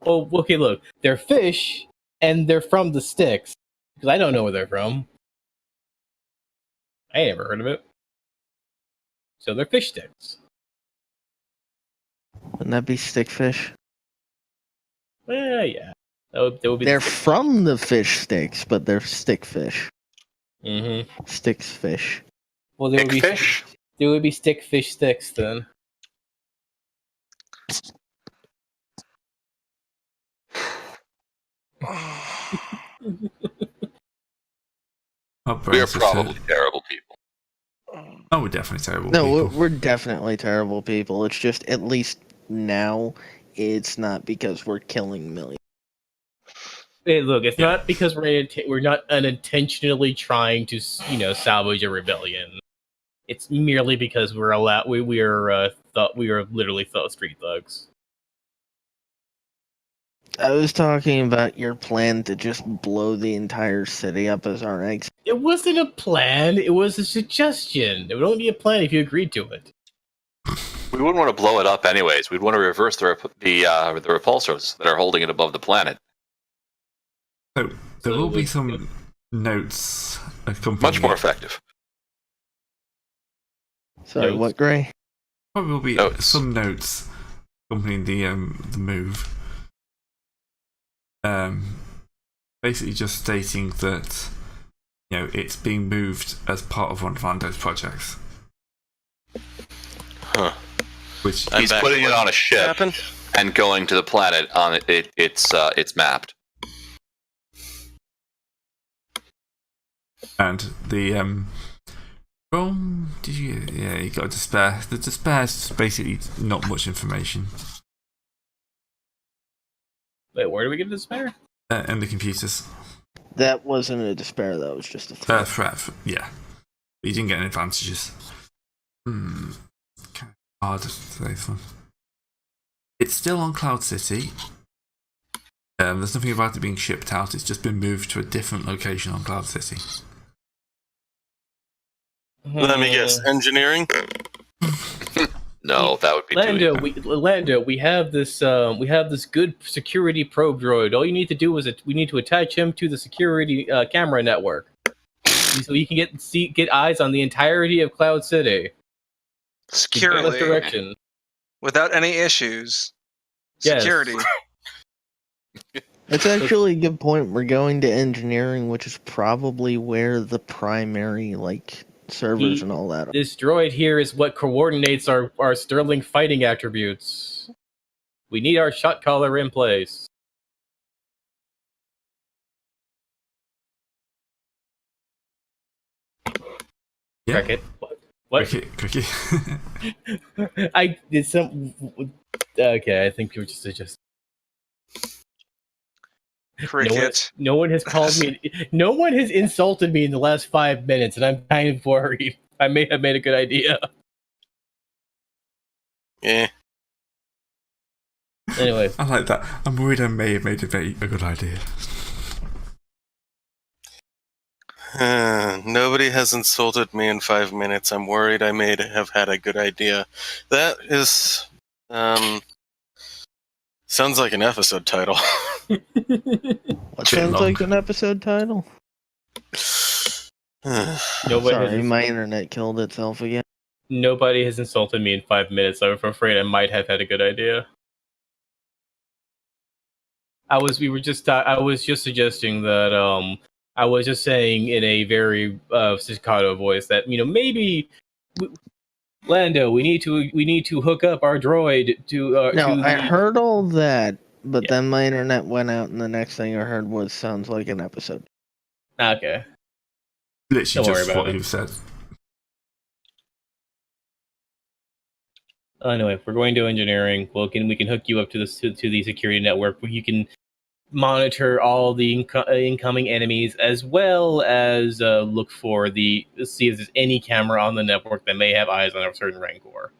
Oh, okay. Look, they're fish, and they're from the sticks. Because I don't know where they're from. I ain't never heard of it. So they're fish sticks. Wouldn't that be stickfish? Yeah. That would be. They're from the fish sticks, but they're stickfish. Mm-hmm. Sticks fish. Well, there would be Fish? there would be stickfish sticks then. Our We are brains just probably hurt. terrible people. Oh, we're definitely terrible No, people. we're definitely terrible people. It's just, at least now, it's not because we're killing millions. Hey, look, it's not because we're not unintentionally trying to salvage a rebellion. It's merely because we are literally street thugs. I was talking about your plan to just blow the entire city up as our exit. It wasn't a plan. It was a suggestion. It would only be a plan if you agreed to it. We wouldn't want to blow it up anyways. We'd want to reverse the repulsors that are holding it above the planet. So there So will be we- some notes accompanying. Much more it. effective. Sorry, Notes. what, Gray? Probably will be Notes. some notes accompanying the move. Basically just stating that it's being moved as part of one of Lando's projects. Huh. Which I'm He's back. putting it on a ship Happened? and going to the planet on it. It's mapped. and the you got a despair. The despair is basically not much information. Wait, where do we get this bear? And the computers. That wasn't a despair, that was just a threat. Threat, yeah. But you didn't get any advantages. Kind of hard to say this one. It's still on Cloud City. There's nothing about it being shipped out, it's just been moved to a different location on Cloud City. Let me guess, engineering? No, that would be Lando, we have this good security probe droid. All you need to do is we need to attach him to the security camera network, so you can get eyes on the entirety of Cloud City. Securely, direction, without any issues. Yes. Security. It's actually a good point. We're going to engineering, which is probably where the primary servers and all that are. This droid here is what coordinates our sterling fighting attributes. We need our shot caller in place. Yeah. Cricket. What? Cricket. I did some. Okay, I think you were just. Cricket. No one has called me. No one has insulted me in the last 5 minutes, and I'm kind of worried. I may have made a good idea. Yeah. Anyway, I like that. I'm worried I may have made a good idea. Nobody has insulted me in 5 minutes. I'm worried I may have had a good idea. That is, sounds like an episode title. What sounds like an episode title? Sorry, my internet killed itself again. Nobody has insulted me in 5 minutes. I'm afraid I might have had a good idea. I was just suggesting that I was just saying in a very staccato voice that maybe Lando, we need to hook up our droid to. I heard all that, but then my internet went out, and the next thing I heard was sounds like an episode. Okay. Literally Don't just worry about what it. you said. Anyway, we're going to engineering. We can hook you up to the security network where you can monitor all the incoming enemies, as well as look for see if there's any camera on the network that may have eyes on a certain rancor.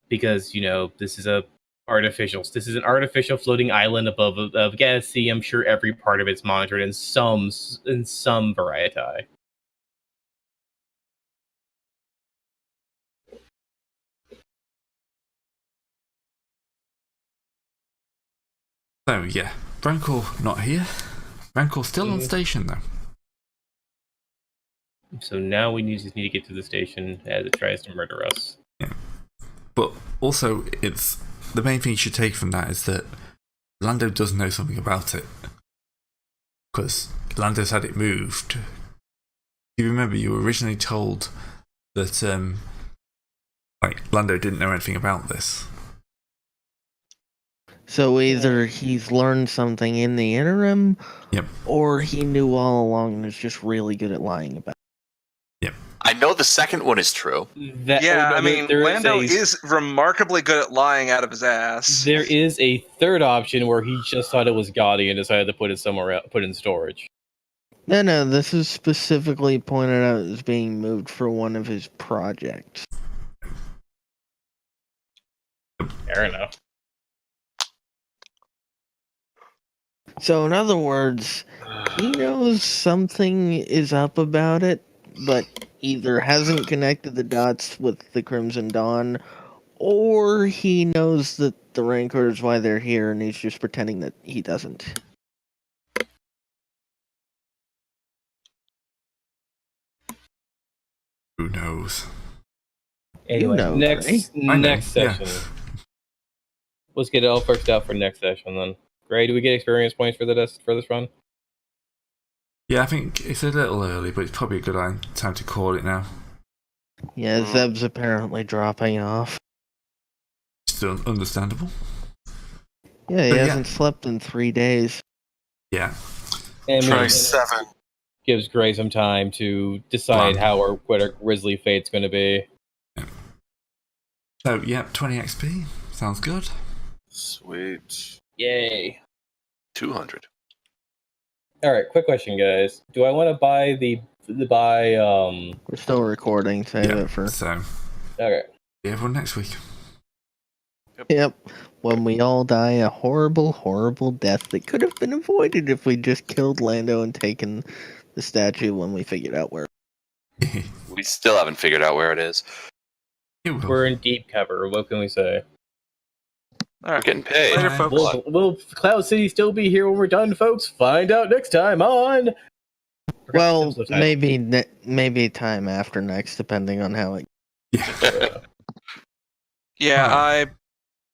Because this is an artificial floating island above of galaxy. I'm sure every part of it's monitored in some variety. So yeah, Rancor not here. Rancor still on station though. So now we just need to get to the station as it tries to murder us. Yeah. But also, it's the main thing you should take from that is that Lando does know something about it. Because Lando's had it moved. You remember you were originally told that Lando didn't know anything about this. So either he's learned something in the interim, or he knew all along and is just really good at lying about it. I know the second one is true. Lando is remarkably good at lying out of his ass. There is a third option where he just thought it was gaudy and decided to put it somewhere else, put it in storage. No, this is specifically pointed out as being moved for one of his projects. Fair enough. So in other words, he knows something is up about it, but either hasn't connected the dots with the Crimson Dawn, or he knows that the Rancor is why they're here, and he's just pretending that he doesn't. Who knows? Anyway, next session. Yeah. Let's get it all fixed out for next session then. Gray, do we get experience points for this run? Yeah, I think it's a little early, but it's probably a good time to call it now. Yeah, Zeb's apparently dropping off. Still understandable. Yeah, he hasn't slept in 3 days. Yeah. Try 7. Gives Gray some time to decide what our Grizzly fate's going to be. So, 20 XP. Sounds good. Sweet. Yay. 200. All right, quick question, guys. Do I want to buy We're still recording. Save Yeah. it for. So, Okay. see everyone next week. Yep. When we all die a horrible, horrible death that could have been avoided if we just killed Lando and taken the statue when we figured out where. We still haven't figured out where it is. It will. We're in deep cover. What can we say? All We're right. getting paid. Later, Bye. folks. Will Cloud City still be here when we're done, folks? Find out next time on. Well, maybe time after next, depending on how it. Yeah. Yeah, Alright. I